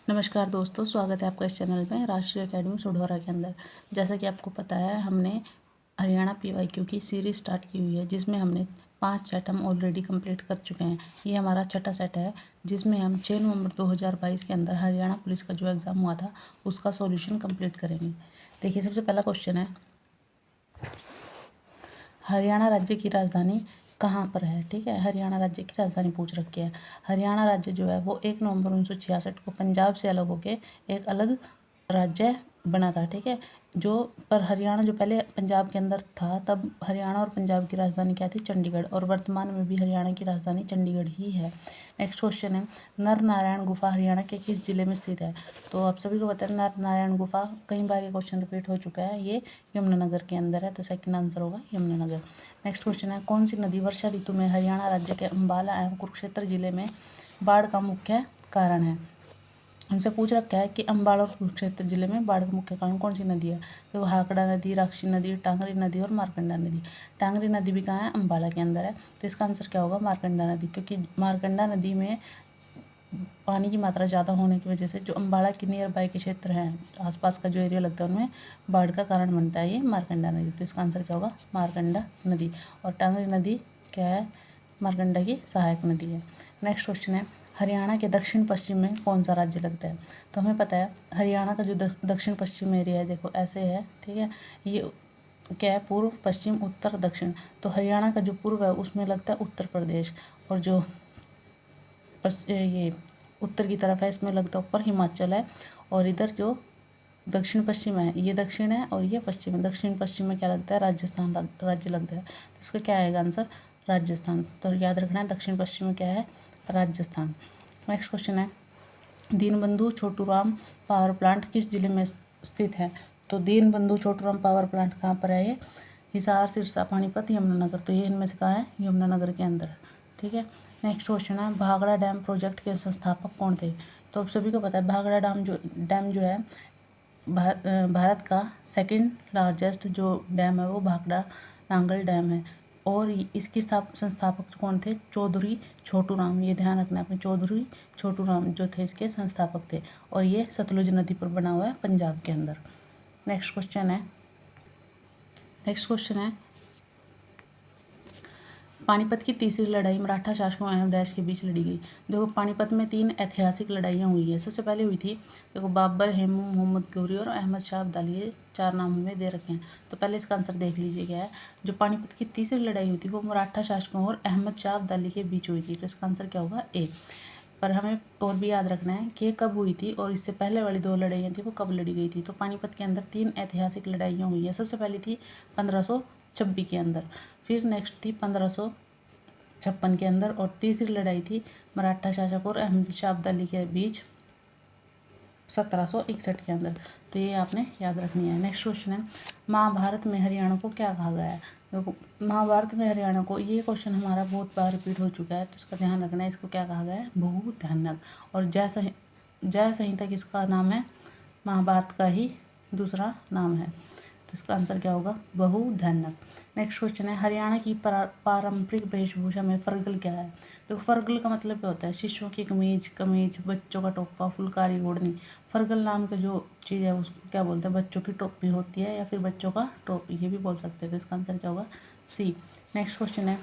नमस्कार दोस्तों, स्वागत है आपका इस चैनल में राष्ट्रीय एकेडमी सोढौरा के अंदर। जैसा कि आपको पता है, हमने हरियाणा पीवाईक्यू की सीरीज स्टार्ट की हुई है, जिसमें हमने 5 सेट हम ऑलरेडी कंप्लीट कर चुके हैं। ये हमारा छठा सेट है, जिसमें हम 6 नवंबर 2022 के अंदर हरियाणा पुलिस का जो एग्ज़ाम हुआ था उसका सॉल्यूशन कंप्लीट करेंगे। देखिए, सबसे पहला क्वेश्चन है, हरियाणा राज्य की राजधानी कहाँ पर है। ठीक है, हरियाणा राज्य की राजधानी पूछ रखी है। हरियाणा राज्य जो है वो 1 नवंबर 1966 को पंजाब से अलग होकर एक अलग राज्य बना था। ठीक है, जो पर हरियाणा जो पहले पंजाब के अंदर था, तब हरियाणा और पंजाब की राजधानी क्या थी, चंडीगढ़, और वर्तमान में भी हरियाणा की राजधानी चंडीगढ़ ही है। नेक्स्ट क्वेश्चन है, नर नारायण गुफा हरियाणा के किस जिले में स्थित है। तो आप सभी को पता है, नर नारायण गुफा कई बार ये क्वेश्चन रिपीट हो चुका है, ये यमुनानगर के अंदर है, तो सेकंड आंसर होगा यमुनानगर। नेक्स्ट क्वेश्चन है, कौन सी नदी वर्षा ऋतु में हरियाणा राज्य के अम्बाला एवं कुरुक्षेत्र जिले में बाढ़ का मुख्य कारण है। हमसे पूछ रखा है कि अम्बाला और कुरुक्षेत्र जिले में बाढ़ का मुख्य कारण कौन सी नदी है। तो हाकड़ा नदी, राक्षी नदी, टांगरी नदी और मारकंडा नदी। टांगरी नदी भी कहाँ है, अम्बाला के अंदर है, तो इसका आंसर क्या होगा, मारकंडा नदी, क्योंकि मारकंडा नदी में पानी की मात्रा ज़्यादा होने की वजह से जो अम्बाला के नियर बाय के क्षेत्र हैं, आसपास का जो एरिया लगता है, उनमें बाढ़ का कारण बनता है ये मारकंडा नदी। तो इसका आंसर क्या होगा, मारकंडा नदी। और टांगरी नदी क्या है, मारकंडा की सहायक नदी है। नेक्स्ट क्वेश्चन है, हरियाणा के दक्षिण पश्चिम में कौन सा राज्य लगता है। तो हमें पता है हरियाणा का जो दक्षिण पश्चिम एरिया है, देखो ऐसे है। ठीक है, ये क्या है, पूर्व, पश्चिम, उत्तर, दक्षिण। तो हरियाणा का जो पूर्व है उसमें लगता है उत्तर प्रदेश, और जो ये उत्तर की तरफ है इसमें लगता है ऊपर हिमाचल है, और इधर जो दक्षिण पश्चिम है, ये दक्षिण है और ये पश्चिम है। दक्षिण पश्चिम में क्या लगता है, राजस्थान राज्य लगता है। तो इसका क्या आएगा आंसर, राजस्थान। तो याद रखना है, दक्षिण पश्चिम में क्या है, राजस्थान। नेक्स्ट क्वेश्चन है, दीनबंधु छोटूराम पावर प्लांट किस जिले में स्थित है। तो दीनबंधु छोटूराम पावर प्लांट कहाँ पर है, ये हिसार, सिरसा, पानीपत, यमुनानगर। तो ये इनमें से कहाँ है, यमुनानगर के अंदर। ठीक है, नेक्स्ट क्वेश्चन है, भाखड़ा डैम प्रोजेक्ट के संस्थापक कौन थे। तो आप सभी को पता है, भाखड़ा डैम जो है भारत का सेकंड लार्जेस्ट जो डैम है वो भाखड़ा नांगल डैम है, और इसकी संस्थापक कौन थे, चौधरी छोटूराम। ये ध्यान रखना, अपने चौधरी छोटूराम जो थे इसके संस्थापक थे, और ये सतलुज नदी पर बना हुआ है पंजाब के अंदर। नेक्स्ट क्वेश्चन है, पानीपत की तीसरी लड़ाई मराठा शासकों एवं डैश के बीच लड़ी गई। देखो, पानीपत में 3 ऐतिहासिक लड़ाइयाँ हुई है। सबसे पहले हुई थी, देखो, बाबर, हेमू, मोहम्मद गौरी और अहमद शाह अब्दाली, ये 4 नाम हमें दे रखे हैं। तो पहले इसका आंसर देख लीजिए क्या है। जो पानीपत की तीसरी लड़ाई हुई थी वो मराठा शासकों और अहमद शाह अब्दाली के बीच हुई थी। तो इसका आंसर क्या होगा, ए। पर हमें और भी याद रखना है कि ये कब हुई थी, और इससे पहले वाली 2 लड़ाइयाँ थी वो कब लड़ी गई थी। तो पानीपत के अंदर 3 ऐतिहासिक लड़ाइयाँ हुई है। सबसे पहली थी 1526 के अंदर, फिर नेक्स्ट थी 1556 के अंदर, और तीसरी लड़ाई थी मराठा शासक और अहमद शाह अब्दाली के बीच 1761 के अंदर। तो ये आपने याद रखनी है। नेक्स्ट क्वेश्चन है, महाभारत में हरियाणा को क्या कहा गया है। देखो, महाभारत में हरियाणा को, ये क्वेश्चन हमारा बहुत बार रिपीट हो चुका है, तो इसका ध्यान रखना है। इसको क्या कहा गया है, बहुधान्यक। और जय संहिता किसका नाम है, महाभारत का ही दूसरा नाम है। तो इसका आंसर क्या होगा, बहुधान्यक। नेक्स्ट क्वेश्चन है, हरियाणा की पारंपरिक वेशभूषा में फरगल क्या है। तो फरगल का मतलब क्या होता है, शिशुओं की कमीज, बच्चों का टोपा, फुलकारी ओढ़नी। फरगल नाम का जो चीज़ है उसको क्या बोलते हैं, बच्चों की टोपी होती है, या फिर बच्चों का टोपी, ये भी बोल सकते हैं। तो इसका आंसर क्या होगा, सी। नेक्स्ट क्वेश्चन है,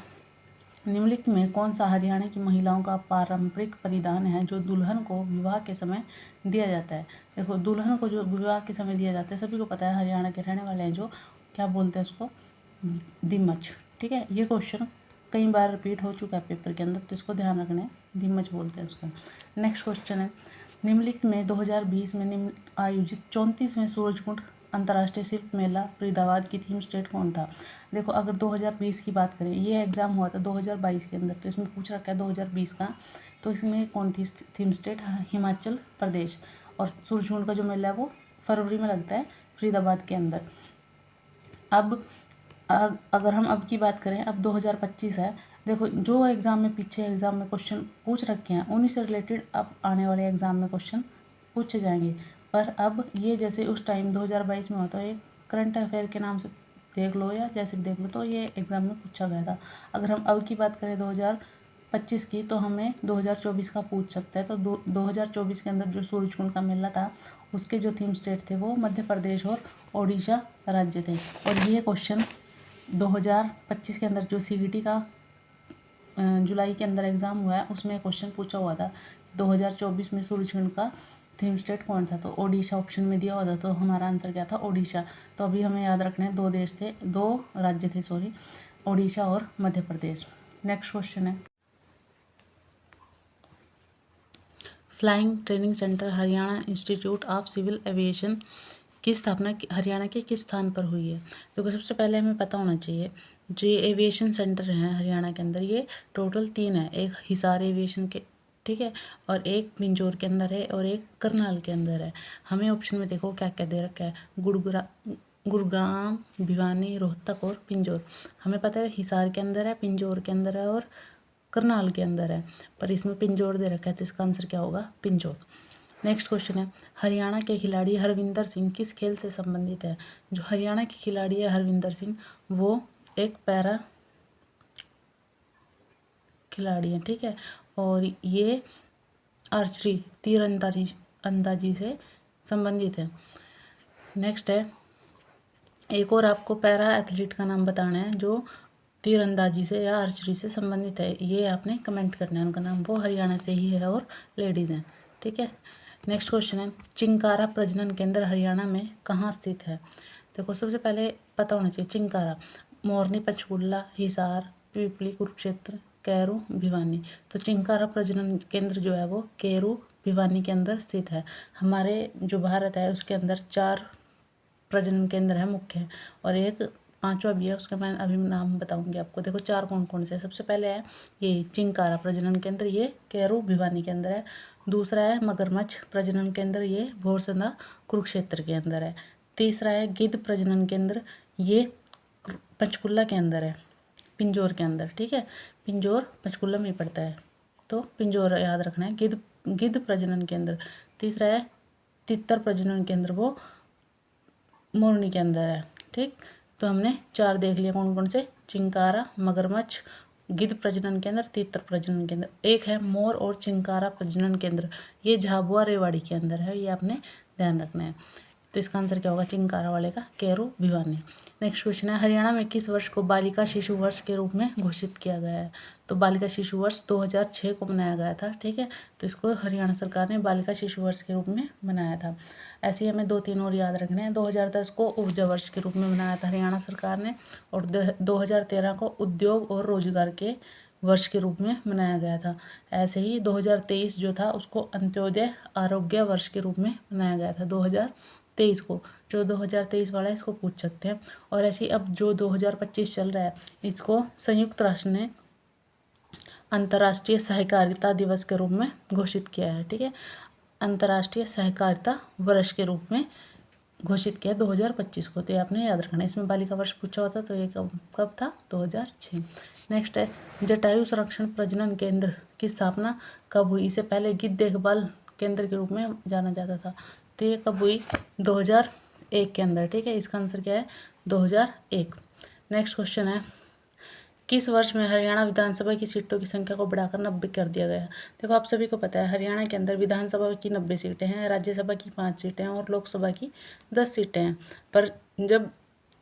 निम्नलिखित में कौन सा हरियाणा की महिलाओं का पारंपरिक परिधान है जो दुल्हन को विवाह के समय दिया जाता है। देखो, दुल्हन को जो विवाह के समय दिया जाता है, सभी को पता है, हरियाणा के रहने वाले हैं जो, क्या बोलते हैं उसको, दिमच। ठीक है, ये क्वेश्चन कई बार रिपीट हो चुका है पेपर के अंदर, तो इसको ध्यान रखना है, दिमच बोलते हैं उसको। नेक्स्ट क्वेश्चन है, निम्नलिखित में 2020 में आयोजित 34वें सूरजकुंड अंतर्राष्ट्रीय शिल्प मेला फरीदाबाद की थीम स्टेट कौन था। देखो, अगर 2020 की बात करें, ये एग्जाम हुआ था 2022 के अंदर, तो इसमें पूछ रखा है 2020 का, तो इसमें कौन थी थीम स्टेट, हिमाचल प्रदेश। और सूरजकुंड का जो मेला है वो फरवरी में लगता है फरीदाबाद के अंदर। अब अगर हम अब की बात करें, अब 2025 है। देखो, जो एग्ज़ाम में पीछे एग्ज़ाम में क्वेश्चन पूछ रखे हैं उन्हीं से रिलेटेड अब आने वाले एग्ज़ाम में क्वेश्चन पूछे जाएंगे। पर अब ये जैसे उस टाइम 2022 में होता है, ये करंट अफेयर के नाम से देख लो या जैसे भी देख लो, तो ये एग्ज़ाम में पूछा गया था। अगर हम अब की बात करें 2025 की, तो हमें 2024 का पूछ सकता है। तो 2024 के अंदर जो सूरजकुंड का मेला था उसके जो थीम स्टेट थे वो मध्य प्रदेश और ओडिशा राज्य थे। और ये क्वेश्चन 2025 के अंदर जो CBT का जुलाई के अंदर एग्ज़ाम हुआ है उसमें क्वेश्चन पूछा हुआ था 2024 में सूरजकुंड का थीम स्टेट कौन था, तो ओडिशा ऑप्शन में दिया हुआ था। तो हमारा आंसर क्या था? ओडिशा। तो अभी हमें याद रखना है दो राज्य थे, सॉरी, ओडिशा और मध्य प्रदेश। नेक्स्ट क्वेश्चन है, flying training centre Haryana institute of civil aviation की स्थापना हरियाणा के किस स्थान पर हुई है? देखो सबसे पहले हमें पता होना चाहिए जो ये एविएशन सेंटर हैं हरियाणा के अंदर ये टोटल 3 है। एक हिसार एविएशन के, ठीक है, और एक पिंजौर के अंदर है और एक करनाल के अंदर है। हमें ऑप्शन में देखो क्या क्या दे रखा है, गुड़गांव, भिवानी, रोहतक और पिंजौर। हमें पता है हिसार के अंदर है, पिंजौर के अंदर है और करनाल के अंदर है, पर इसमें पिंजौर दे रखा है, तो इसका आंसर क्या होगा? पिंजौर। नेक्स्ट क्वेश्चन है, हरियाणा के खिलाड़ी हरविंदर सिंह किस खेल से संबंधित है? जो हरियाणा के खिलाड़ी है हरविंदर सिंह वो एक पैरा खिलाड़ी है, ठीक है, और ये आर्चरी तीर अंदाजी से संबंधित है। नेक्स्ट है, एक और आपको पैरा एथलीट का नाम बताना है जो तीरंदाजी से या आर्चरी से संबंधित है, ये आपने कमेंट करना है उनका नाम, वो हरियाणा से ही है और लेडीज़ हैं, ठीक है। नेक्स्ट क्वेश्चन है, चिंकारा प्रजनन केंद्र हरियाणा में कहाँ स्थित है? देखो सबसे पहले पता होना चाहिए चिंकारा, मोरनी, पंचकुला, हिसार, पिपली, कुरुक्षेत्र, कैरू, भिवानी। तो चिंकारा प्रजनन केंद्र जो है वो कैरू, भिवानी के अंदर स्थित है। हमारे जो भारत है उसके अंदर 4 प्रजनन केंद्र है मुख्य, और एक 5वां भी है, उसका मैं अभी नाम बताऊंगी आपको। देखो 4 कौन कौन से, सबसे पहले है ये चिंकारा प्रजनन केंद्र, ये कैरू भिवानी के अंदर है। दूसरा है मगरमच्छ प्रजनन केंद्र, ये भोरसंदा कुरुक्षेत्र के अंदर है। तीसरा है गिद्ध प्रजनन केंद्र, ये पंचकुला के अंदर है, पिंजौर के अंदर, ठीक है, पिंजौर पंचकुला में पड़ता है, तो पिंजौर याद रखना है। गिद्ध प्रजनन केंद्र। तीसरा है तितर प्रजनन केंद्र, वो मोरनी के अंदर है, ठीक। तो हमने 4 देख लिया कौन कौन से, चिंकारा, मगरमच्छ, गिद्ध प्रजनन केंद्र, तीतर प्रजनन केंद्र। एक है मोर और चिंकारा प्रजनन केंद्र, ये झाबुआ रेवाड़ी के अंदर है, ये आपने ध्यान रखना है। तो इसका आंसर क्या होगा? चिंकारा वाले का, कैरू भिवानी। नेक्स्ट क्वेश्चन है, हरियाणा में किस वर्ष को बालिका शिशु वर्ष के रूप में घोषित किया गया है? तो बालिका शिशु वर्ष 2006 को मनाया गया था, ठीक है, तो इसको हरियाणा सरकार ने बालिका शिशु वर्ष के रूप में मनाया था। ऐसे ही हमें 2-3 और याद रखने हैं। 2010 को ऊर्जा वर्ष के रूप में मनाया था हरियाणा सरकार ने, और 2013 को उद्योग और रोजगार के वर्ष के रूप में मनाया गया था। ऐसे ही 2023 जो था उसको अंत्योदय आरोग्य वर्ष के रूप में मनाया गया था 2023 को। जो 2023 वाला है इसको पूछ सकते हैं। और ऐसे ही अब जो 2025 चल रहा है इसको संयुक्त राष्ट्र ने अंतर्राष्ट्रीय सहकारिता दिवस के रूप में घोषित किया है, ठीक है, अंतर्राष्ट्रीय सहकारिता वर्ष के रूप में घोषित किया 2025 को। तो ये आपने याद रखना है। इसमें बालिका वर्ष पूछा होता तो ये कब था? 2006। नेक्स्ट है, जटायु संरक्षण प्रजनन केंद्र की स्थापना कब हुई? इससे पहले गिद्ध देखभाल केंद्र के रूप में जाना जाता था। तो ये कब हुई? 2001 के अंदर, ठीक है, इसका आंसर क्या है? 2001। नेक्स्ट क्वेश्चन है, किस वर्ष में हरियाणा विधानसभा की सीटों की संख्या को बढ़ाकर 90 कर दिया गया? देखो आप सभी को पता है हरियाणा के अंदर विधानसभा की 90 सीटें हैं, राज्यसभा की 5 सीटें हैं और लोकसभा की 10 सीटें हैं। पर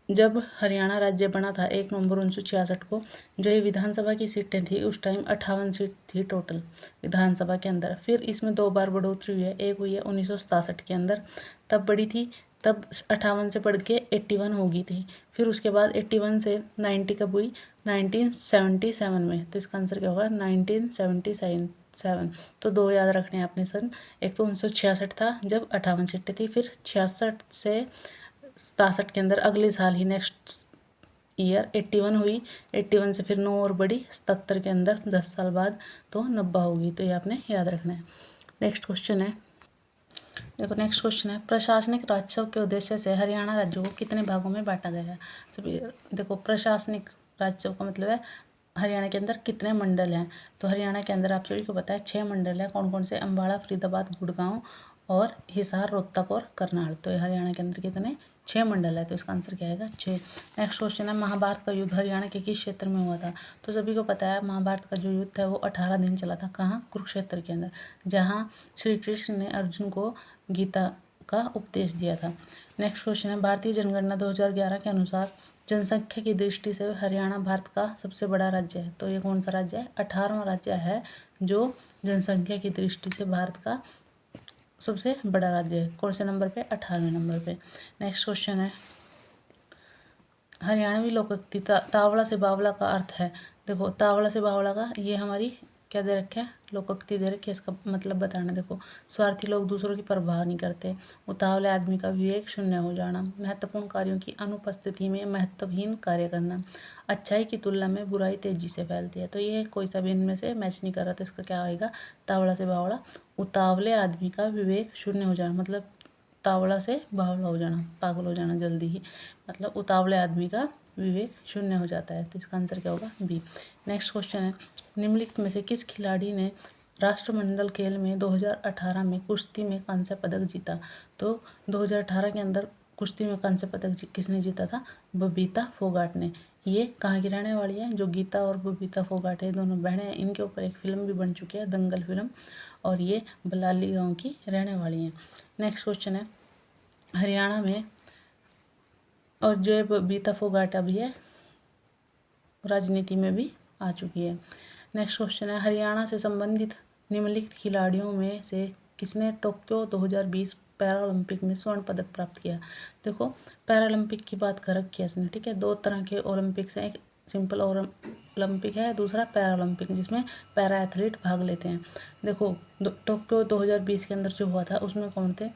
जब हरियाणा राज्य बना था 1 नवंबर 1966 को, जो ये विधानसभा की सीटें थी उस टाइम 58 सीट थी टोटल विधानसभा के अंदर। फिर इसमें 2 बार बढ़ोतरी हुई है, एक हुई है 1967 के अंदर, तब बढ़ी थी, तब 58 से बढ़ के 81 हो गई थी। फिर उसके बाद 81 से 90 कब हुई? 1977 में। तो इसका आंसर क्या होगा? 1977। तो 2 याद रखने हैं आपने सन, एक तो 1966 था जब 58 सीटें थी, फिर 66 से 67 के अंदर अगले साल ही नेक्स्ट ईयर 81 हुई, 81 से फिर 9 और बढ़ी 77 के अंदर 10 साल बाद तो 90 होगी। तो ये आपने याद रखना है। नेक्स्ट क्वेश्चन है, देखो नेक्स्ट क्वेश्चन है, प्रशासनिक राज्योत्सव के उद्देश्य से हरियाणा राज्य को कितने भागों में बांटा गया है? सभी देखो, प्रशासनिक राज्योत्सव का मतलब है हरियाणा के अंदर कितने मंडल हैं। तो हरियाणा के अंदर आप सभी को पता है 6 मंडल हैं। कौन कौन से? अम्बाड़ा, फरीदाबाद, गुड़गांव और हिसार, रोहतक और करनाल। तो हरियाणा के अंदर कितने? 6 मंडल है, तो इसका आंसर क्या आएगा 6। नेक्स्ट क्वेश्चन है महाभारत का युद्ध हरियाणा के किस क्षेत्र में हुआ था? तो सभी को पता है महाभारत का जो युद्ध है वो 18 दिन चला था। कहाँ? कुरुक्षेत्र के अंदर, जहाँ श्री कृष्ण ने अर्जुन को गीता का उपदेश दिया था। नेक्स्ट क्वेश्चन है भारतीय जनगणना 2011 के अनुसार जनसंख्या की दृष्टि से हरियाणा भारत का सबसे बड़ा राज्य है। तो ये कौन सा राज्य है? 18वां राज्य है जो जनसंख्या की दृष्टि से भारत का सबसे बड़ा राज्य है। कौन से नंबर पे? 18वें नंबर पे। नेक्स्ट क्वेश्चन है हरियाणवी लोकोक्ति तावड़ा से बावला का अर्थ है। देखो तावड़ा से बावला का ये हमारी क्या दे रखे है? लोकोक्ति दे रखी है। इसका मतलब बताना। देखो स्वार्थी लोग दूसरों की परवाह नहीं करते, उतावले आदमी का विवेक शून्य हो जाना, महत्वपूर्ण कार्यों की अनुपस्थिति में महत्वहीन कार्य करना, अच्छाई की तुलना में बुराई तेजी से फैलती है। तो ये कोई सा भी इनमें से मैच नहीं कर रहा, तो इसका क्या होगा? तावड़ा से बावड़ा। उतावले आदमी का विवेक शून्य हो जाना मतलब तावड़ा से बावला हो जाना, पागल हो जाना जल्दी ही, मतलब उतावले आदमी का विवेक शून्य हो जाता है। तो इसका आंसर क्या होगा? बी। नेक्स्ट क्वेश्चन है निम्नलिखित में से किस खिलाड़ी ने राष्ट्रमंडल खेल में 2018 में कुश्ती में कांस्य पदक जीता? तो 2018 के अंदर कुश्ती में कांस्य पदक किसने जीता था? बबीता फोगाट ने। ये कहाँ की रहने वाली है? जो गीता और बबीता फोगाट है दोनों बहनें हैं, इनके ऊपर एक फिल्म भी बन चुकी है, दंगल फिल्म, और ये बलाली गांव की रहने वाली हैं। नेक्स्ट क्वेश्चन है हरियाणा में, और जो बबीता फोगाट अभी है राजनीति में भी आ चुकी है। नेक्स्ट क्वेश्चन है हरियाणा से संबंधित निम्नलिखित खिलाड़ियों में से किसने टोक्यो 2020 पैरालंपिक में स्वर्ण पदक प्राप्त किया? देखो पैरालंपिक की बात कर रखी है इसने, ठीक है। 2 तरह के ओलंपिक्स हैं, एक सिंपल ओलंपिक है, दूसरा पैरालंपिक जिसमें पैरा एथलीट भाग लेते हैं। देखो टोक्यो 2020 के अंदर जो हुआ था उसमें कौन थे?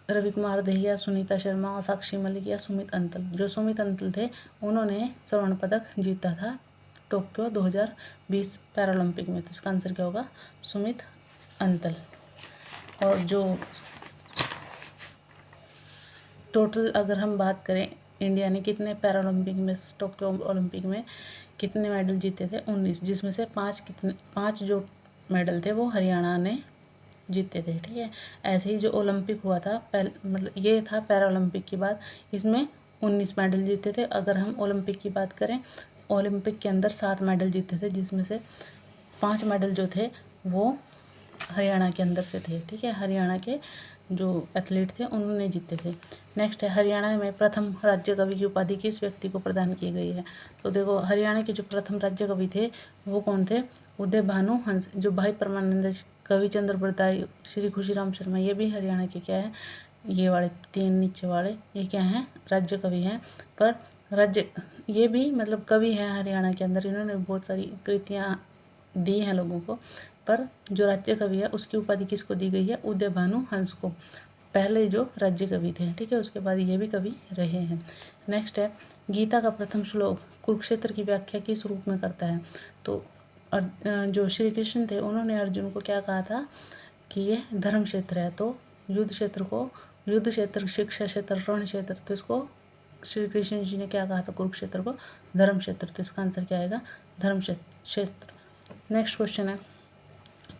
रवि कुमार दहिया, सुनीता शर्मा, साक्षी मलिक या सुमित अंतल। जो सुमित अंतल थे उन्होंने स्वर्ण पदक जीता था टोक्यो 2020 पैरालंपिक में। तो इसका आंसर क्या होगा? सुमित अंतल। और जो टोटल अगर हम बात करें इंडिया ने कितने पैरालंपिक में, टोक्यो ओलंपिक में कितने मेडल जीते थे? 19, जिसमें से 5 जो मेडल थे वो हरियाणा ने जीते थे, ठीक है। ऐसे ही जो ओलंपिक हुआ था मतलब ये था पैरालंपिक की बात, इसमें 19 मेडल जीते थे। अगर हम ओलंपिक की बात करें, ओलंपिक के अंदर 7 मेडल जीते थे, जिसमें से 5 मेडल जो थे वो हरियाणा के अंदर से थे, ठीक है। हरियाणा के जो एथलीट थे उन्होंने जीते थे। नेक्स्ट है हरियाणा में प्रथम राज्य कवि की उपाधि किस व्यक्ति को प्रदान की गई है? तो देखो हरियाणा के जो प्रथम राज्य कवि थे वो कौन थे? उदय भानु हंस। जो भाई परमानंद, कविचंद्र बरदाई, श्री खुशीराम शर्मा, ये भी हरियाणा के क्या है? ये वाले 3 नीचे वाले ये क्या हैं? राज्य कवि हैं। पर राज्य ये भी मतलब कवि हैं हरियाणा के अंदर, इन्होंने बहुत सारी कृतियाँ दी हैं लोगों को। पर जो राज्य कवि है उसकी उपाधि किसको दी गई है? उदय भानु हंस को, पहले जो राज्य कवि थे, ठीक है। उसके बाद ये भी कवि रहे हैं। नेक्स्ट है गीता का प्रथम श्लोक कुरुक्षेत्र की व्याख्या किस रूप में करता है? तो जो श्री कृष्ण थे उन्होंने अर्जुन को क्या कहा था कि ये धर्म क्षेत्र है। तो युद्ध क्षेत्र, शिक्षा क्षेत्र, रण क्षेत्र, तो इसको श्री कृष्ण जी ने क्या कहा था? कुरुक्षेत्र को धर्म क्षेत्र। तो इसका आंसर क्या आएगा? धर्म क्षेत्र। नेक्स्ट क्वेश्चन है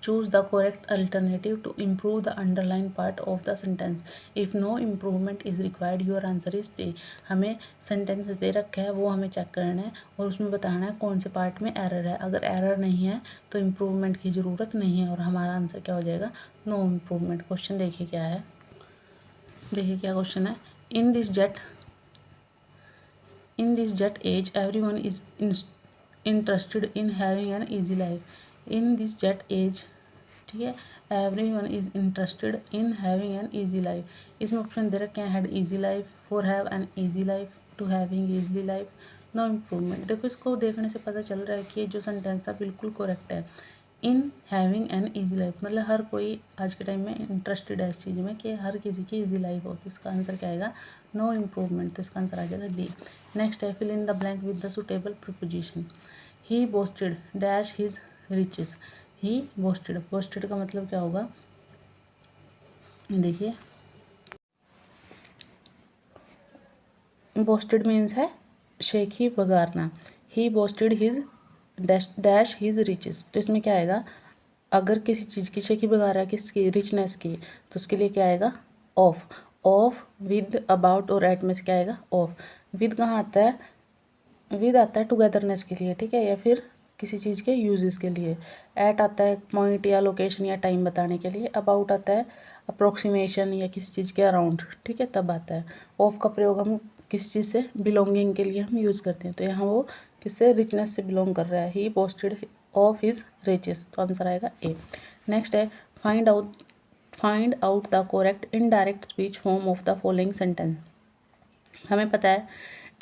choose the correct alternative to improve the underlined part of the sentence. If no improvement is required, your answer is D. हमें सेंटेंस दे रखा है वो हमें चेक करना है और उसमें बताना है कौन से पार्ट में एरर है। अगर एरर नहीं है तो इम्प्रूवमेंट की ज़रूरत नहीं है और हमारा आंसर क्या हो जाएगा? No improvement. क्वेश्चन देखिए क्या है, देखिए क्या क्वेश्चन है। In this jet age everyone is interested in having an easy life. In this jet age, ठीक है, everyone is interested in having an easy life. इसमें ऑप्शन दे रखे हैं had easy life, for have an easy life, to having easily life, no improvement. देखो इसको देखने से पता चल रहा है कि ये जो सेंटेंस है बिल्कुल करेक्ट है। इन हैविंग एन ईजी लाइफ मतलब हर कोई आज के टाइम में इंटरेस्टेड है इस चीज़ में कि हर किसी की ईजी लाइफ हो। तो इसका आंसर क्या आएगा? No improvement. तो इसका आंसर आ जाएगा डी। नेक्स्ट है fill in the blank with the suitable preposition. He boasted dash his riches. He boasted का मतलब क्या होगा? देखिए बोस्टेड मीन्स है शेखी बगारना। He boasted his dash his riches. तो इसमें क्या आएगा? अगर किसी चीज़ की शेखी बगा रहा है किसकी? रिचनेस की, तो उसके लिए क्या आएगा? ऑफ। ऑफ, विद, अबाउट और एट में से क्या आएगा? ऑफ। विद कहाँ आता है? विद आता है टुगेदरनेस के लिए, ठीक है, या फिर किसी चीज़ के यूजेस के लिए। एट आता है पॉइंट या लोकेशन या टाइम बताने के लिए। अबाउट आता है अप्रोक्सीमेशन या किसी चीज़ के अराउंड, ठीक है, तब आता है। ऑफ का प्रयोग हम किसी चीज़ से बिलोंगिंग के लिए हम यूज़ करते हैं। तो यहाँ वो किससे? रिचनेस से बिलोंग कर रहा है। ही बोस्टेड ऑफ हिज रिचेस, तो आंसर आएगा ए। नेक्स्ट है find out the correct indirect speech form of the following sentence. हमें पता है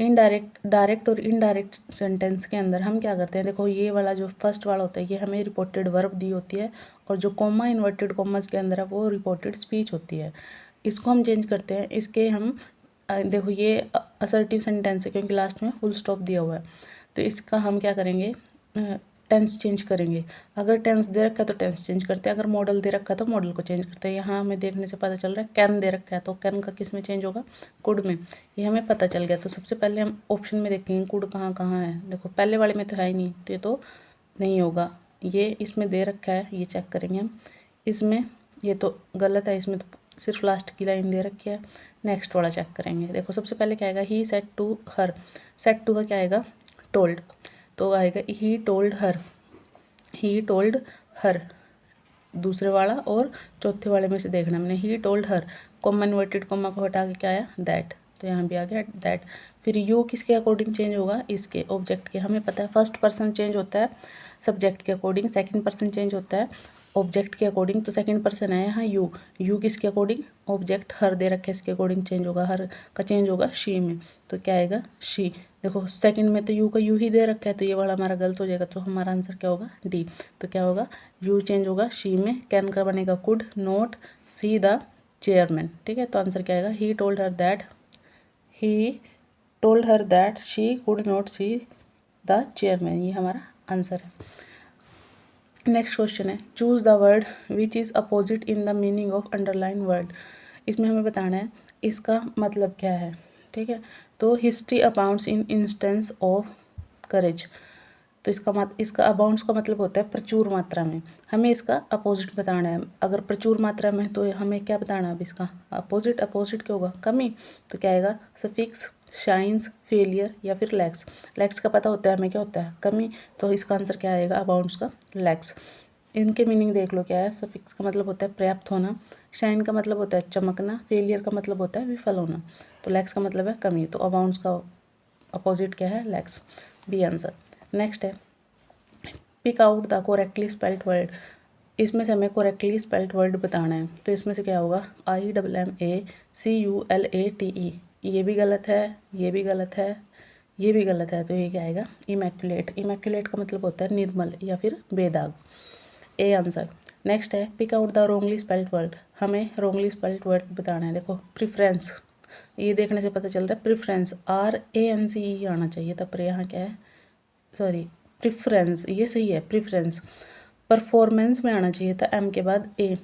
डायरेक्ट और इनडायरेक्ट सेंटेंस के अंदर हम क्या करते हैं? देखो, ये वाला जो फर्स्ट वाला होता है ये हमें रिपोर्टेड वर्ब दी होती है, और जो कॉमा इन्वर्टेड कॉमर्स के अंदर है वो रिपोर्टेड स्पीच होती है। इसको हम चेंज करते हैं। इसके हम देखो, ये असर्टिव सेंटेंस है क्योंकि लास्ट में फुल स्टॉप दिया हुआ है, तो इसका हम क्या करेंगे? टेंस चेंज करेंगे। अगर टेंस दे रखा है तो टेंस चेंज करते हैं, अगर मॉडल दे रखा है तो मॉडल को चेंज करते हैं। यहाँ हमें देखने से पता चल रहा है कैन दे रखा है, तो कैन का किस में चेंज होगा? कुड में। ये हमें पता चल गया। तो सबसे पहले हम ऑप्शन में देखेंगे कुड कहाँ कहाँ है। देखो, पहले वाले में तो है ही नहीं, तो ये तो नहीं होगा। ये इसमें दे रखा है, ये चेक करेंगे हम। इसमें ये तो गलत है, इसमें तो सिर्फ लास्ट की लाइन दे रखी है। नेक्स्ट वाला चेक करेंगे। देखो, सबसे पहले क्या आएगा? He said to her. Said to का क्या आएगा? टोल्ड, तो आएगा he told her. He told her दूसरे वाला, और चौथे वाले में से देखना हमने। He told her, comma inverted comma को हटा के क्या आया? दैट, तो यहाँ भी आ गया दैट। फिर यू किसके अकॉर्डिंग चेंज होगा? इसके, ऑब्जेक्ट के। हमें पता है फर्स्ट पर्सन चेंज होता है सब्जेक्ट के अकॉर्डिंग, सेकंड पर्सन चेंज होता है ऑब्जेक्ट के अकॉर्डिंग। तो सेकंड पर्सन है यहाँ यू। यू किसके अकॉर्डिंग? ऑब्जेक्ट हर दे रखे, इसके अकॉर्डिंग चेंज होगा। हर का चेंज होगा शी में, तो क्या आएगा? शी। देखो, सेकंड में तो यू का यू ही दे रखा है, तो ये वाला हमारा गलत हो जाएगा, तो हमारा आंसर क्या होगा? डी। तो क्या होगा? यू चेंज होगा शी में। कैन का बनेगा could not see the chairman, ठीक है, तो आंसर क्या आएगा? He told her that she could not see the chairman, ये हमारा आंसर है। नेक्स्ट क्वेश्चन है choose the word which is opposite in the meaning of underline word. इसमें हमें बताना है इसका मतलब क्या है, ठीक है। तो history abounds in instance of courage, तो इसका अबाउंड्स का मतलब होता है प्रचुर मात्रा में। हमें इसका अपोजिट बताना है। अगर प्रचुर मात्रा में तो हमें क्या बताना है? अब इसका अपोजिट क्या होगा? कमी, तो क्या आएगा? सफिक्स, शाइन्स, फेलियर या फिर लैक्स। लैक्स का पता होता है हमें क्या होता है? कमी, तो इसका आंसर क्या आएगा? अबाउंड्स का लैक्स। इनके मीनिंग देख लो क्या है। सफिक्स का मतलब होता है पर्याप्त होना, शाइन का मतलब होता है चमकना, फेलियर का मतलब होता है विफल होना, तो लैक्स का मतलब है कमी। तो अबाउंड्स का अपोजिट क्या है? Lax, B answer. नेक्स्ट है pick out the correctly spelled word. इसमें से हमें करेक्टली स्पेल्ड वर्ड बताना है, तो इसमें से क्या होगा? IMMACULATE, ये भी गलत है, ये भी गलत है, ये भी गलत है, तो ये क्या आएगा? इमैक्युलेट। इमैक्युलेट का मतलब होता है निर्मल या फिर बेदाग, ए आंसर। नेक्स्ट है pick out the wrongly spelled word. हमें रॉन्गली स्पेल्ड वर्ड बताना है। देखो, प्रिफ्रेंस, ये देखने से पता चल रहा है प्रिफ्रेंस RANCE आना चाहिए था, पर यहाँ क्या है? सॉरी, प्रिफ्रेंस, ये सही है प्रिफ्रेंस। परफॉर्मेंस में आना चाहिए था M के बाद A,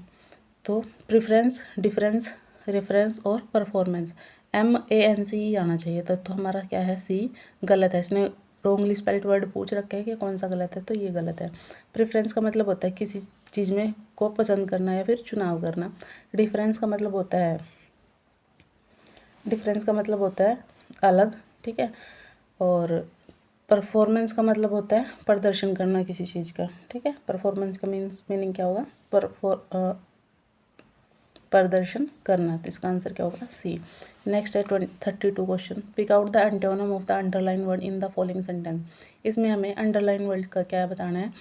तो प्रिफ्रेंस, डिफरेंस, रेफरेंस और परफॉर्मेंस MANCE आना चाहिए था, तो हमारा क्या है? C गलत है। इसने रॉन्गली स्पेल्ड वर्ड पूछ रखा है कि कौन सा गलत है, तो ये गलत है। प्रेफरेंस का मतलब होता है किसी चीज़ में को पसंद करना या फिर चुनाव करना। डिफरेंस का मतलब होता है अलग, ठीक है। और परफॉर्मेंस का मतलब होता है प्रदर्शन करना किसी चीज़ का, ठीक है। परफॉर्मेंस का मीनिंग क्या होगा? प्रदर्शन करना, तो इसका आंसर क्या होगा? सी। नेक्स्ट है 32 question pick out the antonym of the underline word in the following sentence. इसमें हमें अंडरलाइन वर्ड का क्या बताना है?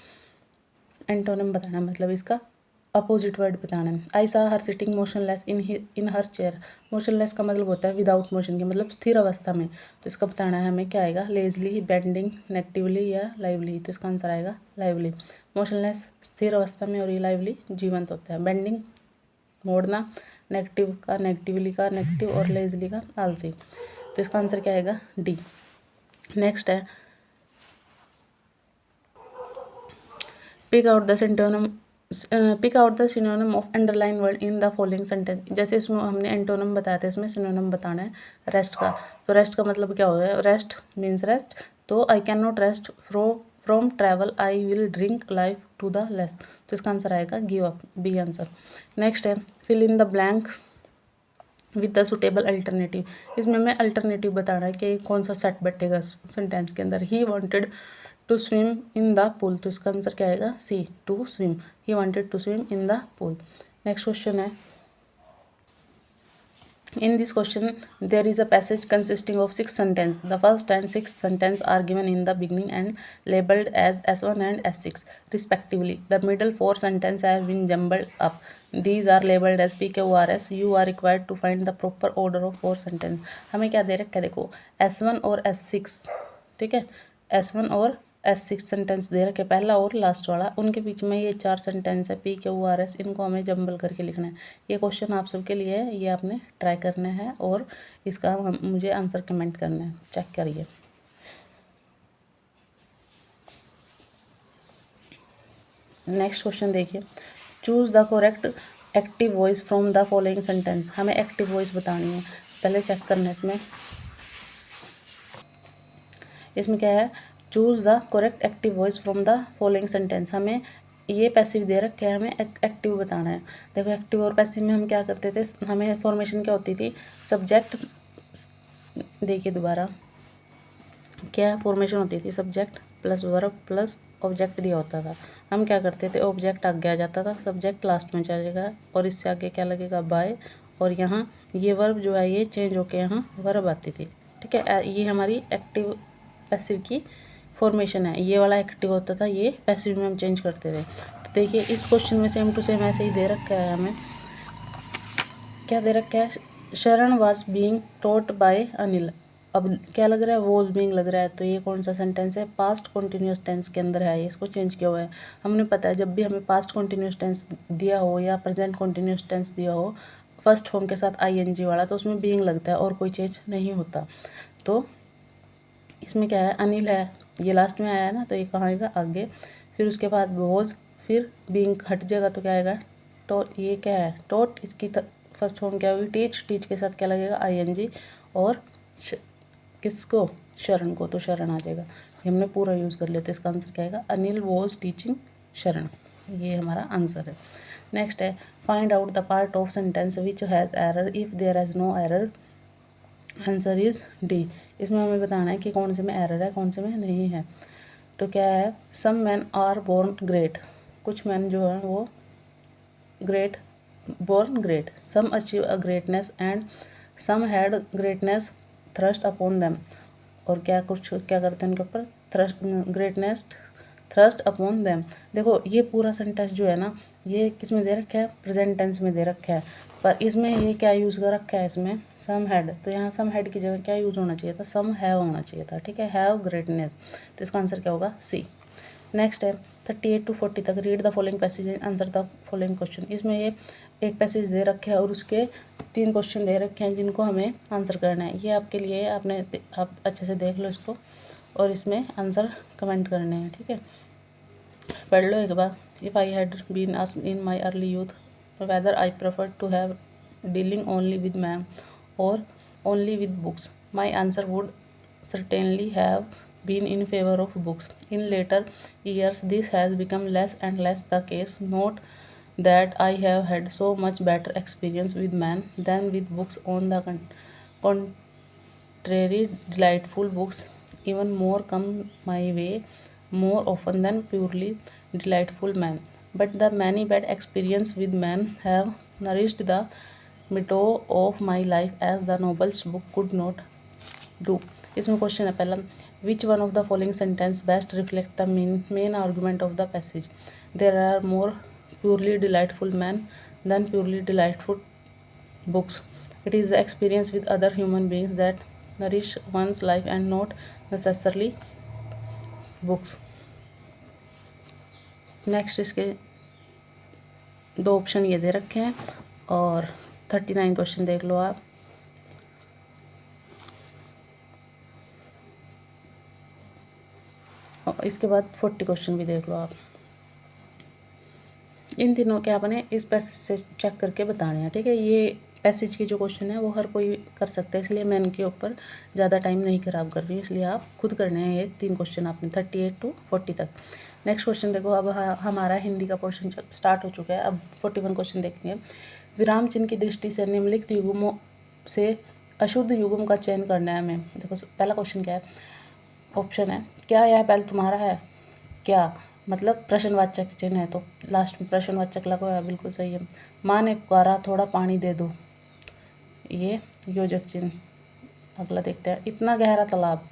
एंटोनिम बताना है, मतलब इसका अपोजिट वर्ड बताना है। आई सा हर सिटिंग मोशनलेस इन हर चेयर। मोशनलेस का मतलब होता है विदाउट मोशन के, मतलब स्थिर अवस्था में, तो इसका बताना है हमें क्या आएगा? लेजली, बेंडिंग, नेगेटिवली या लाइवली, तो इसका आंसर आएगा लाइवली। मोशनलेस स्थिर अवस्था में, और ये लाइवली जीवंत होता है। बेंडिंग मोड़ना, नेगेटिव का नेगेटिवली का नेगेटिव, और लेजली का आलसी, तो इसका आंसर क्या आएगा? डी। नेक्स्ट है pick out the synonym of underline word in the following sentence. जैसे इसमें हमने एंटोनिम बताया था, इसमें सिनोनिम बताना है रेस्ट का। तो रेस्ट का मतलब क्या होगा? रेस्ट मीन्स रेस्ट, तो I can not rest from travel, I will drink life to the lees, तो इसका आंसर आएगा give up, B answer. Next है fill in the blank with the suitable alternative. इसमें हमें अल्टरनेटिव बताना है कि कौन सा सेट बैठेगा सेंटेंस के अंदर। He wanted to swim in the pool, तो इसका आंसर क्या आएगा? C, to swim. He wanted to swim in the pool. Next question है, in this question there is a passage consisting of 6 sentences. The first and 6th sentence are given in the beginning and labeled as S1 and S6 respectively. The middle 4 sentences have been jumbled up. These are labeled as PQRS. You are required to find the proper order of 4 sentences. हमें क्या दे रखा है? देखो S1 और S6, ठीक है, S1 और S6 sentence दे रखे, पहला और लास्ट वाला, उनके बीच में ये 4 सेंटेंस है PQRS, इनको हमें जंबल करके लिखना है। ये क्वेश्चन आप सबके लिए है, ये आपने ट्राई करना है और इसका मुझे आंसर कमेंट करना है। चेक करिए। नेक्स्ट क्वेश्चन देखिए, choose the correct active voice from the following sentence. हमें एक्टिव वॉइस बतानी है, पहले चेक करना है। इसमें क्या है? Choose the correct active voice from the following sentence. हमें ये पैसिव दे रखे हैं, हमें एक्टिव बताना है। देखो एक्टिव और पैसिव में हम क्या करते थे, हमें फॉर्मेशन क्या होती थी? सब्जेक्ट, देखिए दोबारा क्या फॉर्मेशन होती थी? Subject plus verb plus object दिया होता था। हम क्या करते थे? ऑब्जेक्ट आगे आ जाता था, सब्जेक्ट लास्ट में चलेगा और इससे आगे क्या लगेगा? बाय, और यहाँ ये वर्ब जो है ये चेंज होके यहाँ वर्ब आती थी, ठीक है। ये हमारी एक्टिव पैसिव की फॉर्मेशन है। ये वाला एक्टिव होता था, ये पैसिव में हम चेंज करते थे। तो देखिए इस क्वेश्चन में सेम टू सेम ऐसे ही दे रखा है। हमें क्या दे रखा है? शरण was being taught by Anil. अब क्या लग रहा है? वॉज बीइंग लग रहा है, तो ये कौन सा सेंटेंस है? पास्ट कॉन्टिन्यूस टेंस के अंदर है, इसको चेंज किया हुआ है। हमने पता है जब भी हमें पास्ट कॉन्टिन्यूस टेंस दिया हो या प्रेजेंट कॉन्टिन्यूस टेंस दिया हो फर्स्ट फॉर्म के साथ आईएनजी वाला, तो उसमें बीइंग लगता है और कोई चेंज नहीं होता। तो इसमें क्या है? अनिल है, ये लास्ट में आया है ना, तो ये कहाँ आएगा? आगे। फिर उसके बाद वॉज, फिर बीइंग हट जाएगा तो क्या आएगा? टॉट। ये क्या है? टॉट। इसकी फर्स्ट फॉर्म क्या होगी? टीच। टीच के साथ क्या लगेगा? आईएनजी। और किसको? शरण को, तो शरण आ जाएगा। ये हमने पूरा यूज़ कर लिया, तो इसका आंसर क्या आएगा? अनिल वॉज टीचिंग शरण। ये हमारा आंसर है। नेक्स्ट है, find out the part of sentence which has error if there is no error. Answer is D. इसमें हमें बताना है कि कौन से में एरर है, कौन से में नहीं है। तो क्या है? Some man are born great. कुछ मैन जो है वो great, born great. Some achieve a greatness and some had greatness thrust upon them. और क्या कुछ क्या करते हैं उनके ऊपर? Thrust, greatness thrust upon them. देखो ये पूरा सेंटेंस जो है ना, ये किस में दे रखा है? प्रेजेंट टेंस में दे रखा है, पर इसमें ये क्या यूज़ कर रखा है? इसमें सम हैड, तो यहाँ सम हैड की जगह क्या यूज़ होना चाहिए था? सम हैव होना चाहिए था, ठीक है। हैव ग्रेटनेस, तो इसका आंसर क्या होगा? सी। नेक्स्ट है 38 to 40 तक। Read the following passage and answer the following question. इसमें ये एक पैसेज दे रखे हैं और उसके 3 क्वेश्चन दे रखे हैं जिनको हमें आंसर करना है। ये आपके लिए आप अच्छे से देख लो इसको और इसमें आंसर कमेंट करने हैं, ठीक है। पढ़ लो एक बार। If I had been asked in my early youth whether I prefer to have dealing only with man or only with books, my answer would certainly have been in favor of books. In later years, this has become less and less the case. Note that I have had so much better experience with man than with books. On the contrary, delightful books even more come my way more often than purely delightful men. But the many bad experiences with men have nourished the meadow of my life as the novel's book could not do. इसमें question है पहला, which one of the following sentence best reflect the main argument of the passage. There are more purely delightful man than purely delightful books. It is the experience with other human beings that nourish one's life and not necessarily books. Next इसके 2 option ये दे रखे हैं और 39 question देख लो आप। और इसके बाद 40 क्वेश्चन भी देख लो आप। इन तीनों के आपने इस पैसेज से चेक करके बताने हैं, ठीक है। ये पैसेज के जो क्वेश्चन है वो हर कोई कर सकता है, इसलिए मैं इनके ऊपर ज़्यादा टाइम नहीं खराब कर रही हूँ, इसलिए आप खुद करने हैं। ये 3 क्वेश्चन आपने 38 to 40 तक। नेक्स्ट क्वेश्चन देखो, अब हमारा हिंदी का पोर्शन स्टार्ट हो चुका है। अब 41 क्वेश्चन देखेंगे। विराम चिन्ह की दृष्टि से निम्नलिखित युग्मों से अशुद्ध युग्म का चयन करना है हमें। देखो पहला क्वेश्चन क्या है, ऑप्शन है क्या यह बैल तुम्हारा है, क्या मतलब प्रश्नवाचक चिन्ह है, तो लास्ट में प्रश्नवाचक लगा हुआ है, बिल्कुल सही है। माँ ने पुकारा थोड़ा पानी दे दो, ये योजक चिन्ह। अगला देखते हैं, इतना गहरा तालाब,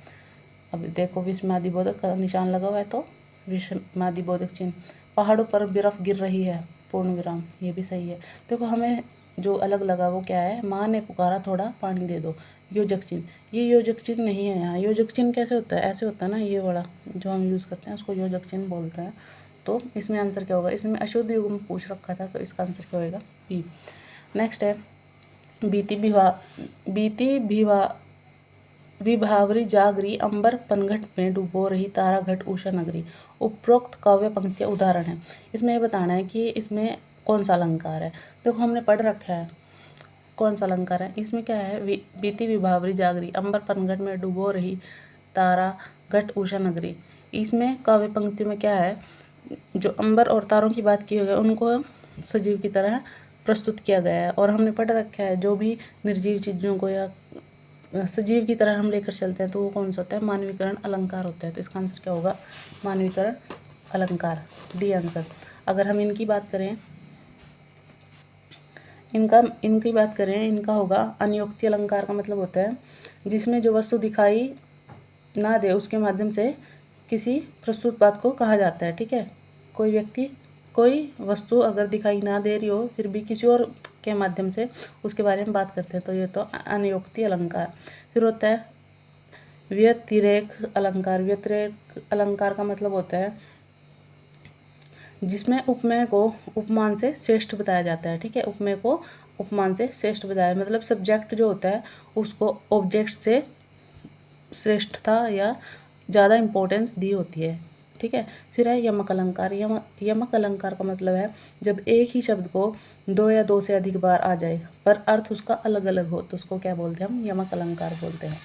अब देखो विस्मयादिबोधक का निशान लगा हुआ है तो विस्मयादिबोधक चिन्ह। पहाड़ों पर बर्फ गिर रही है, पूर्ण विराम, ये भी सही है। देखो हमें जो अलग लगा वो क्या है, माँ ने पुकारा थोड़ा पानी दे दो, योजक चिन्ह। ये योजक चिन्ह नहीं है यहाँ। योजक चिन्ह कैसे होता है, ऐसे होता है ना, ये वाला जो हम यूज़ करते हैं उसको योजक चिन्ह बोलते हैं। तो इसमें आंसर क्या होगा, इसमें अशुद्ध युग्म पूछ रखा था तो इसका आंसर क्या होगा, बी। नेक्स्ट है, बीती विभावरी जागरी अंबर पनघट में डूबो रही तारा घट उषा नगरी। उपरोक्त काव्य पंक्तियाँ उदाहरण है। इसमें ये बताना है कि इसमें कौन सा अलंकार है। देखो हमने पढ़ रखा है कौन सा अलंकार है। इसमें क्या है, बीती विभावरी जागरी अंबर पनघट में डूबो रही तारा घट उषा नगरी। इसमें काव्य पंक्ति में क्या है, जो अंबर और तारों की बात की गई है उनको सजीव की तरह प्रस्तुत किया गया है। और हमने पढ़ रखा है जो भी निर्जीव चीज़ों को या सजीव की तरह हम लेकर चलते हैं तो वो कौन सा होता है, मानवीकरण अलंकार होता है। तो इसका आंसर क्या होगा, मानवीकरण अलंकार, डी आंसर। अगर हम इनकी बात करें इनका होगा अनियोक्ति अलंकार का मतलब होता है जिसमें जो वस्तु दिखाई ना दे उसके माध्यम से किसी प्रस्तुत बात को कहा जाता है। ठीक है, कोई व्यक्ति कोई वस्तु अगर दिखाई ना दे रही हो फिर भी किसी और के माध्यम से उसके बारे में बात करते हैं तो ये तो अनियोक्ति अलंकार। फिर होता है व्यतिरेक अलंकार। व्यतिरेक अलंकार का मतलब होता है जिसमें उपमेय को उपमान से श्रेष्ठ बताया जाता है। ठीक है, उपमेय को उपमान से श्रेष्ठ बताया, मतलब सब्जेक्ट जो होता है उसको ऑब्जेक्ट से श्रेष्ठता या ज़्यादा इम्पोर्टेंस दी होती है। ठीक है, फिर है यमक अलंकार। यमक अलंकार का मतलब है जब एक ही शब्द को दो या दो से अधिक बार आ जाए पर अर्थ उसका अलग अलग हो तो उसको क्या बोलते हैं, हम यमक अलंकार बोलते हैं।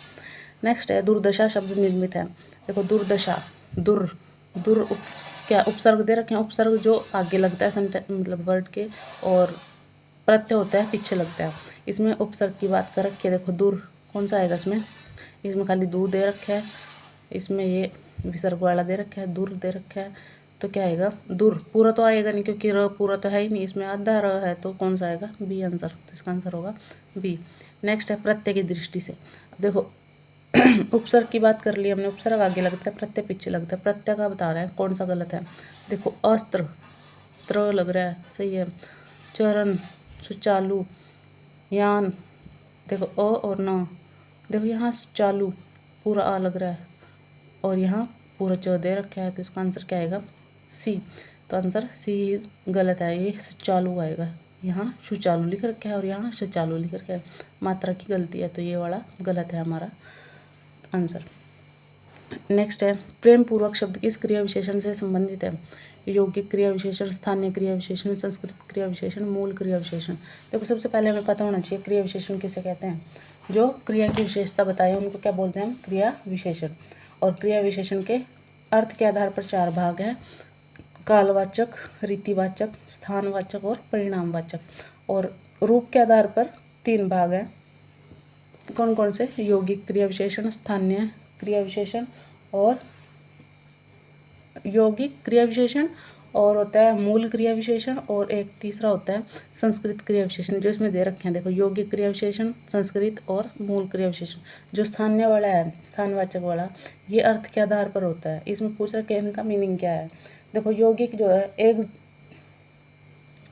नेक्स्ट है दुर्दशा शब्द निर्मित है। देखो दुर्दशा, दुर क्या उपसर्ग दे रखे हैं, उपसर्ग जो आगे लगता है सेंटेंस मतलब वर्ड के, और प्रत्यय होता है पीछे लगता है। इसमें उपसर्ग की बात कर रखी है। देखो दूर कौन सा आएगा इसमें खाली दूर दे रखा है, इसमें ये विसर्ग वाला दे रखा है, दूर दे रखा है, तो क्या आएगा, दूर। पूरा तो आएगा नहीं क्योंकि र पूरा तो है ही नहीं, इसमें आधा र है तो कौन सा आएगा, बी आंसर। तो इसका आंसर होगा बी। नेक्स्ट है प्रत्यय की दृष्टि से। अब देखो उपसर्ग की बात कर ली हमने, उपसर्ग आगे लगता है प्रत्यय पीछे लगता है। प्रत्यय का बता रहा है कौन सा गलत है। देखो अस्त्र, त्र लग रहा है, सही है। चरण, सुचालू, यान, देखो अ और न, देखो यहाँ चालू पूरा आ लग रहा है और यहाँ पूरा च दे रखा है तो इसका आंसर क्या आएगा, सी। तो आंसर सी गलत है, ये चालू आएगा। यहाँ सुचालू लिख रखा है और यहाँ सुचालू लिख रखा है, मात्रा की गलती है तो ये वाला गलत है हमारा आंसर। नेक्स्ट है प्रेम पूर्वक शब्द किस क्रिया विशेषण से संबंधित है। यौगिक क्रिया विशेषण, स्थानीय क्रिया विशेषण, संस्कृत क्रिया विशेषण, मूल क्रिया विशेषण। देखो सबसे पहले हमें पता होना चाहिए क्रिया विशेषण किसे कहते हैं। जो क्रिया की विशेषता बताए उनको क्या बोलते हैं हम, क्रिया विशेषण। और क्रिया विशेषण के अर्थ के आधार पर चार भाग हैं, कालवाचक, रीतिवाचक, स्थानवाचक और परिणामवाचक। और रूप के आधार पर तीन भाग हैं, कौन कौन से, यौगिक क्रिया विशेषण, स्थानीय क्रिया विशेषण और यौगिक क्रिया विशेषण, और होता है मूल क्रिया विशेषण, और एक तीसरा होता है संस्कृत क्रिया विशेषण जो इसमें दे रखे हैं। देखो यौगिक क्रिया विशेषण, संस्कृत और मूल क्रिया विशेषण। जो स्थानीय वाला है, स्थानवाचक वाला, ये अर्थ के आधार पर होता है। इसमें पूछ रखे हैं इनका मीनिंग क्या है। देखो यौगिक जो है एक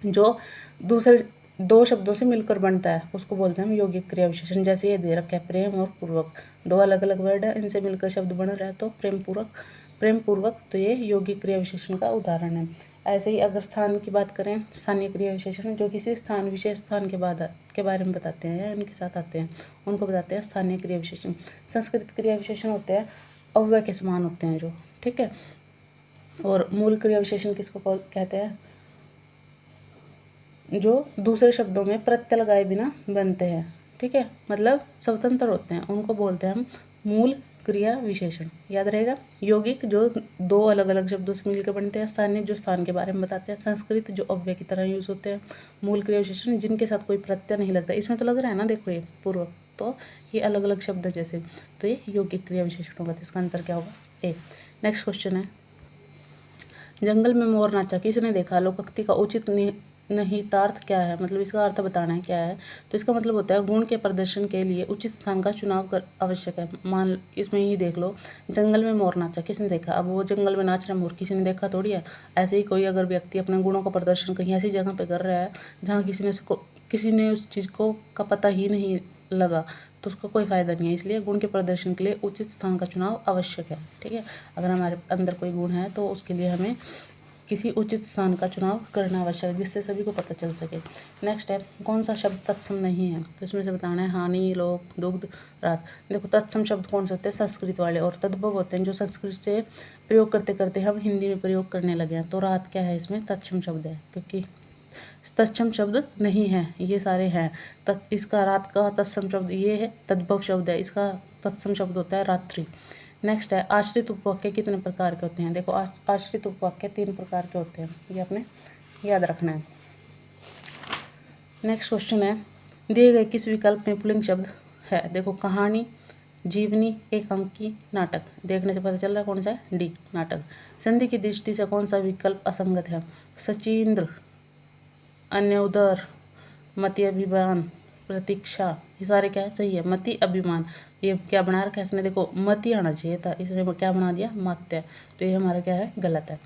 जो दूसरे दो शब्दों से मिलकर बनता है उसको बोलते हैं हम यौगिक क्रिया विशेषण। जैसे ये दे रखा है प्रेम और पूर्वक, दो अलग अलग वर्ड है, इनसे मिलकर शब्द बन रहा है तो प्रेम पूर्वक, तो ये यौगिक क्रिया विशेषण का उदाहरण है। ऐसे ही अगर स्थान की बात करें, स्थानीय क्रिया विशेषण जो किसी स्थान विशेष स्थान के बारे में बताते हैं या इनके साथ आते हैं उनको बताते हैं स्थानीय क्रिया विशेषण। संस्कृत क्रिया विशेषण होते हैं अव्यय के समान होते हैं जो, ठीक है। और मूल क्रिया विशेषण किसको कहते हैं, जो दूसरे शब्दों में प्रत्यय लगाए बिना बनते हैं, ठीक है, मतलब स्वतंत्र होते हैं, उनको बोलते हैं हम मूल क्रिया विशेषण याद रहेगा। यौगिक जो दो अलग अलग शब्दों से मिलकर बनते हैं। स्थानीय जो स्थान के बारे में बताते हैं। संस्कृत जो अव्यय की तरह यूज होते हैं। मूल क्रिया विशेषण जिनके साथ कोई प्रत्यय नहीं लगता। इसमें तो लग रहा है ना, देखो ये पूर्व, तो ये अलग अलग शब्द जैसे, तो ये यौगिक क्रिया विशेषण होगा। तो इसका आंसर क्या होगा? ए। नेक्स्ट क्वेश्चन है, जंगल में मोर नाचा किसने देखा? लोकोक्ति का उचित निहितार्थ क्या है? मतलब इसका अर्थ बताना है क्या है। तो इसका मतलब होता है गुण के प्रदर्शन के लिए उचित स्थान का चुनाव कर आवश्यक है। मान इसमें ही देख लो, जंगल में मोर नाचा किसने देखा? अब वो जंगल में नाच रहा मोर किसी ने देखा थोड़ी है। ऐसे ही कोई अगर व्यक्ति अपने गुणों का प्रदर्शन कहीं ऐसी जगह पे कर रहा है जहाँ किसी ने उस चीज़ को का पता ही नहीं लगा, तो उसका कोई फ़ायदा नहीं है। इसलिए गुण के प्रदर्शन के लिए उचित स्थान का चुनाव आवश्यक है। ठीक है, अगर हमारे अंदर कोई गुण है तो उसके लिए हमें किसी उचित स्थान का चुनाव करना आवश्यक है, जिससे सभी को पता चल सके। नेक्स्ट है, कौन सा शब्द तत्सम नहीं है? तो इसमें से बताना है हानि, लोक, दुग्ध, रात। देखो तत्सम शब्द कौन से होते हैं? संस्कृत वाले, और तद्भव होते हैं जो संस्कृत से प्रयोग करते करते हम हिंदी में प्रयोग करने लगे हैं। तो रात क्या है? इसमें तत्सम शब्द है, क्योंकि तत्सम शब्द नहीं है, ये सारे हैं। इसका रात का तत्सम शब्द ये है, तद्भव शब्द है, इसका तत्सम शब्द होता है रात्रि। नेक्स्ट है, आश्रित उपवाक्य कितने प्रकार के होते हैं? देखो आश्रित उपवाक्य 3 प्रकार के होते हैं, ये आपने याद रखना है। नेक्स्ट क्वेश्चन है, दिए गए किस विकल्प में पुल्लिंग शब्द है? देखो कहानी, जीवनी, एकांकी, नाटक। देखने से पता चल रहा है कौन सा है? डी, नाटक। संधि की दृष्टि से कौन सा विकल्प असंगत है? सचिंद्र, अन्योदर, मति अभिमान, प्रतीक्षा, ये सारे क्या है? सही है। मति अभिमान, ये क्या बना रखा है इसने? देखो मति आना चाहिए था, इसने क्या बना दिया? मात्य। तो ये हमारा क्या है? गलत है।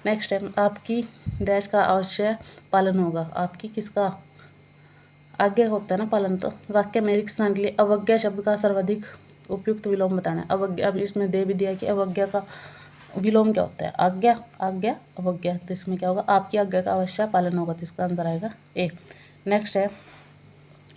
नेक्स्ट है, आपकी डैश का अवश्य पालन होगा। आपकी किसका? आज्ञा होता है ना पालन। तो वाक्य में रिक्त स्थान के लिए अवज्ञा शब्द का सर्वाधिक उपयुक्त विलोम बताना है। अवज्ञा, अब इसमें दे भी दिया कि अवज्ञा का विलोम क्या होता है? आज्ञा, आज्ञा, अवज्ञा। तो इसमें क्या होगा? आपकी आज्ञा का अवश्य पालन होगा। तो इसका आंसर आएगा ए। नेक्स्ट है,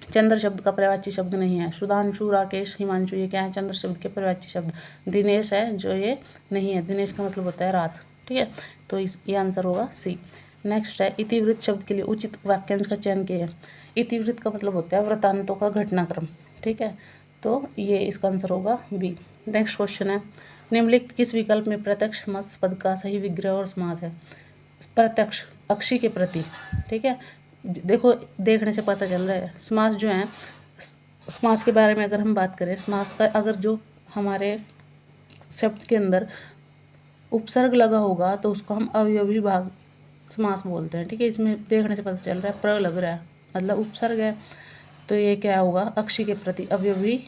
चंद्र शब्द का पर्यायवाची शब्द नहीं है। सुधांशु, राकेश, हिमांशु, ये क्या है? चंद्र शब्द के पर्यायवाची शब्द। दिनेश है जो ये नहीं है, दिनेश का मतलब होता है रात। ठीक है, तो ये आंसर होगा सी। नेक्स्ट है, इतिवृत्त शब्द के लिए उचित वाक्यांश का चयन किया है। इतिवृत्त का मतलब होता है वृत्तांतों का घटनाक्रम। ठीक है, तो ये इसका आंसर होगा बी। नेक्स्ट क्वेश्चन है, निम्नलिखित किस विकल्प में प्रत्यक्ष समास पद का सही विग्रह और समास है? प्रत्यक्ष, अक्षी के प्रति। ठीक है, देखो देखने से पता चल रहा है। समास जो है, समास के बारे में अगर हम बात करें, समास का अगर जो हमारे शब्द के अंदर उपसर्ग लगा होगा तो उसको हम अवयवी भाग समास बोलते हैं। ठीक है, इसमें देखने से पता चल रहा है प्र लग रहा है, मतलब उपसर्ग है, तो ये क्या होगा? अक्षी के प्रति अवयवी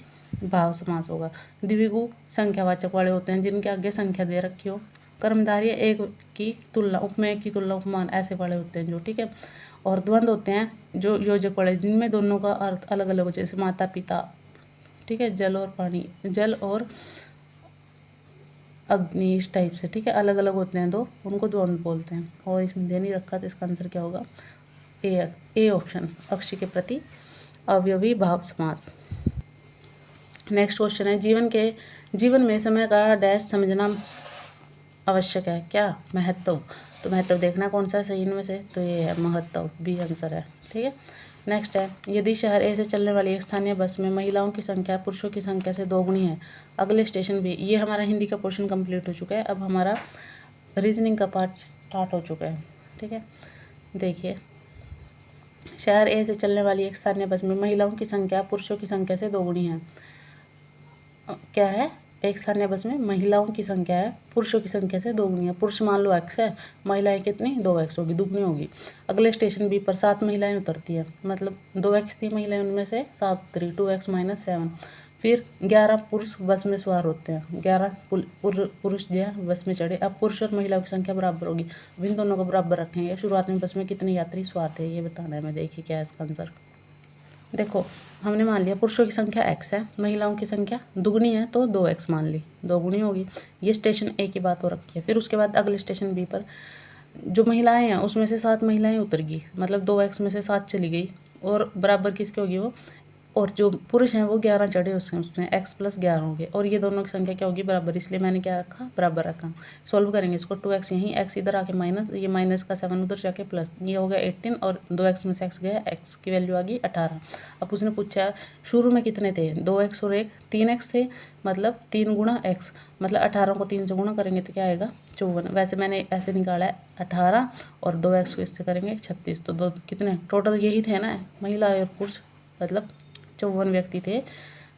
भाव समास होगा। द्विगु संख्यावाचक वाले होते हैं जिनके आगे संख्या दे रखी हो। कर्मधारय एक की तुलना, उपमेय की तुलना, उपमान, ऐसे वाले होते हैं जो। ठीक है, और द्वंद्व होते हैं जो योजक वाले, जिनमें दोनों का अर्थ अलग अलग हो, जैसे माता पिता। ठीक है, जल और पानी, जल और अग्नि, इस टाइप से। ठीक है, अलग अलग होते हैं दो, उनको द्वंद्व बोलते हैं। और इसमें दे नहीं रखा, तो इसका आंसर क्या होगा? ए ऑप्शन, अक्षी के प्रति अवयवी भाव समास। नेक्स्ट क्वेश्चन है, जीवन में समय का डैश समझना आवश्यक है क्या? महत्व। तो महत्व देखना कौन सा है सही इनमें से, तो ये है महत्व, बी आंसर है। ठीक है, नेक्स्ट है, यदि शहर ए से चलने वाली एक स्थानीय बस में महिलाओं की संख्या पुरुषों की संख्या से दोगुनी है, अगले स्टेशन भी। ये हमारा हिंदी का पोर्शन कंप्लीट हो चुका है, अब हमारा रीजनिंग का पार्ट स्टार्ट हो चुका है। ठीक है, देखिए, शहर ए से चलने वाली एक स्थानीय बस में महिलाओं की संख्या पुरुषों की संख्या से दोगुनी है। क्या है? एक स्थानीय बस में महिलाओं की संख्या है पुरुषों की संख्या से दोगुनी है। पुरुष मान लो x है, महिलाएं कितनी? 2x होगी, दुगनी होगी। अगले स्टेशन बी पर 7 महिलाएं उतरती है, मतलब 2x थी महिलाएं, उनमें से 7 उतरी, 2x - 7। फिर 11 पुरुष बस में सवार होते हैं, 11 पुरुष जो है बस में चढ़े। अब पुरुष और महिलाओं की संख्या बराबर होगी, अब इन दोनों को बराबर रखेंगे। शुरुआत में बस में कितने यात्री सवार थे, ये बताना है। मैं देखिए क्या है इसका आंसर। देखो हमने मान लिया पुरुषों की संख्या x है, महिलाओं की संख्या दुगनी है, तो 2x मान ली, दोगुनी होगी। ये स्टेशन ए की बात हो रखी है। फिर उसके बाद अगले स्टेशन बी पर जो महिलाएं हैं उसमें से 7 महिलाएं उतर गई, मतलब 2x में से 7 चली गई, और बराबर किसकी होगी वो? और जो पुरुष हैं वो 11 चढ़े उसमें x + 11 होंगे और ये दोनों की संख्या क्या होगी बराबर, इसलिए मैंने क्या रखा बराबर रखा। सॉल्व करेंगे इसको, 2x यहीं, x इधर आके माइनस, ये माइनस का 7 उधर जाके प्लस, ये हो गया 18 और 2x में से x गया, x की वैल्यू आ गई 18। अब उसने पूछा शुरू में कितने थे, 2x और 1 3x थे, मतलब 3 × x, मतलब 18 को 3 से गुणा करेंगे तो क्या आएगा 54। वैसे मैंने ऐसे निकाला है 18 और 2x को इससे करेंगे 36, तो दो कितने टोटल यही थे ना, महिला और पुरुष, मतलब 54 व्यक्ति थे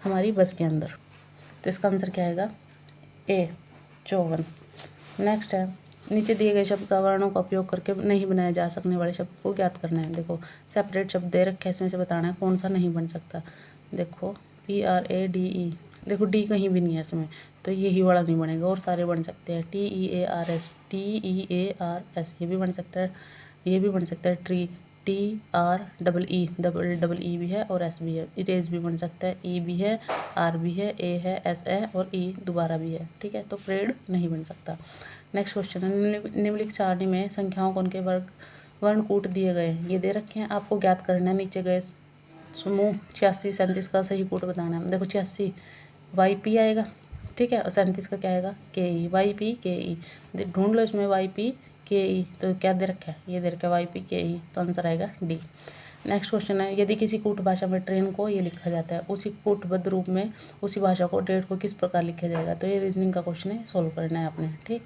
हमारी बस के अंदर। तो इसका आंसर क्या आएगा A 54। नेक्स्ट है, नीचे दिए गए शब्द का वर्णों का उपयोग करके नहीं बनाए जा सकने वाले शब्द को ज्ञात करना है। देखो सेपरेट शब्द दे रखे, इसमें से बताना है कौन सा नहीं बन सकता। देखो PRADE, देखो डी कहीं भी नहीं है इसमें, तो यही वाला नहीं बनेगा, और सारे बन सकते हैं। TEARS, TEARS ये भी बन सकता है, ये भी बन सकता है। ट्री, TREE, डबल ई भी है और S भी है। इरेज भी बन सकता है, E भी है, R भी है, A है, S है और E दोबारा भी है। ठीक है, तो परेड नहीं बन सकता। नेक्स्ट क्वेश्चन है, निम्नलिखित सारणी में संख्याओं को उनके वर्णकूट दिए गए हैं, ये दे रखे हैं, आपको ज्ञात करना है। नीचे गए समूह 86 37 का सही कूट बताना है। देखो 86 YP आएगा, ठीक है, और 37 का क्या आएगा KE, YP KE, ढूंढ लो इसमें YP KE, तो क्या दे रखा है, ये दे रखा है YP KE, तो आंसर आएगा D। नेक्स्ट क्वेश्चन है, यदि किसी कूट भाषा में ट्रेन को ये लिखा जाता है, उसी कूटबद्ध रूप में उसी भाषा को डेट को किस प्रकार लिखा जाएगा। तो ये रीजनिंग का क्वेश्चन है, सोल्व करना है आपने। ठीक,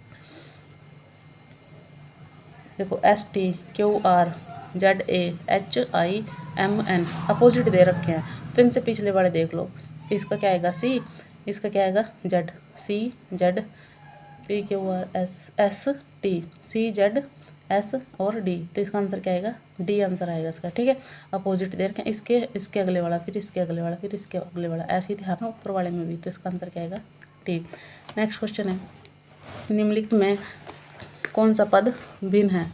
देखो STQRZAHIMN अपोजिट दे रखे हैं, तो इनसे पिछले वाले देख लो। इसका क्या आएगा C, इसका क्या आएगा Z, CZ PQRSST, CZS और D, तो इसका आंसर क्या आएगा D आंसर आएगा इसका। ठीक है, अपोजिट दे रखे हैं, इसके अगले वाला, फिर इसके अगले वाला, फिर इसके अगले वाला, ऐसे ही ध्यान है ऊपर वाले में भी, तो इसका आंसर क्या आएगा D। नेक्स्ट क्वेश्चन है, निम्नलिखित में कौन सा पद भिन्न है,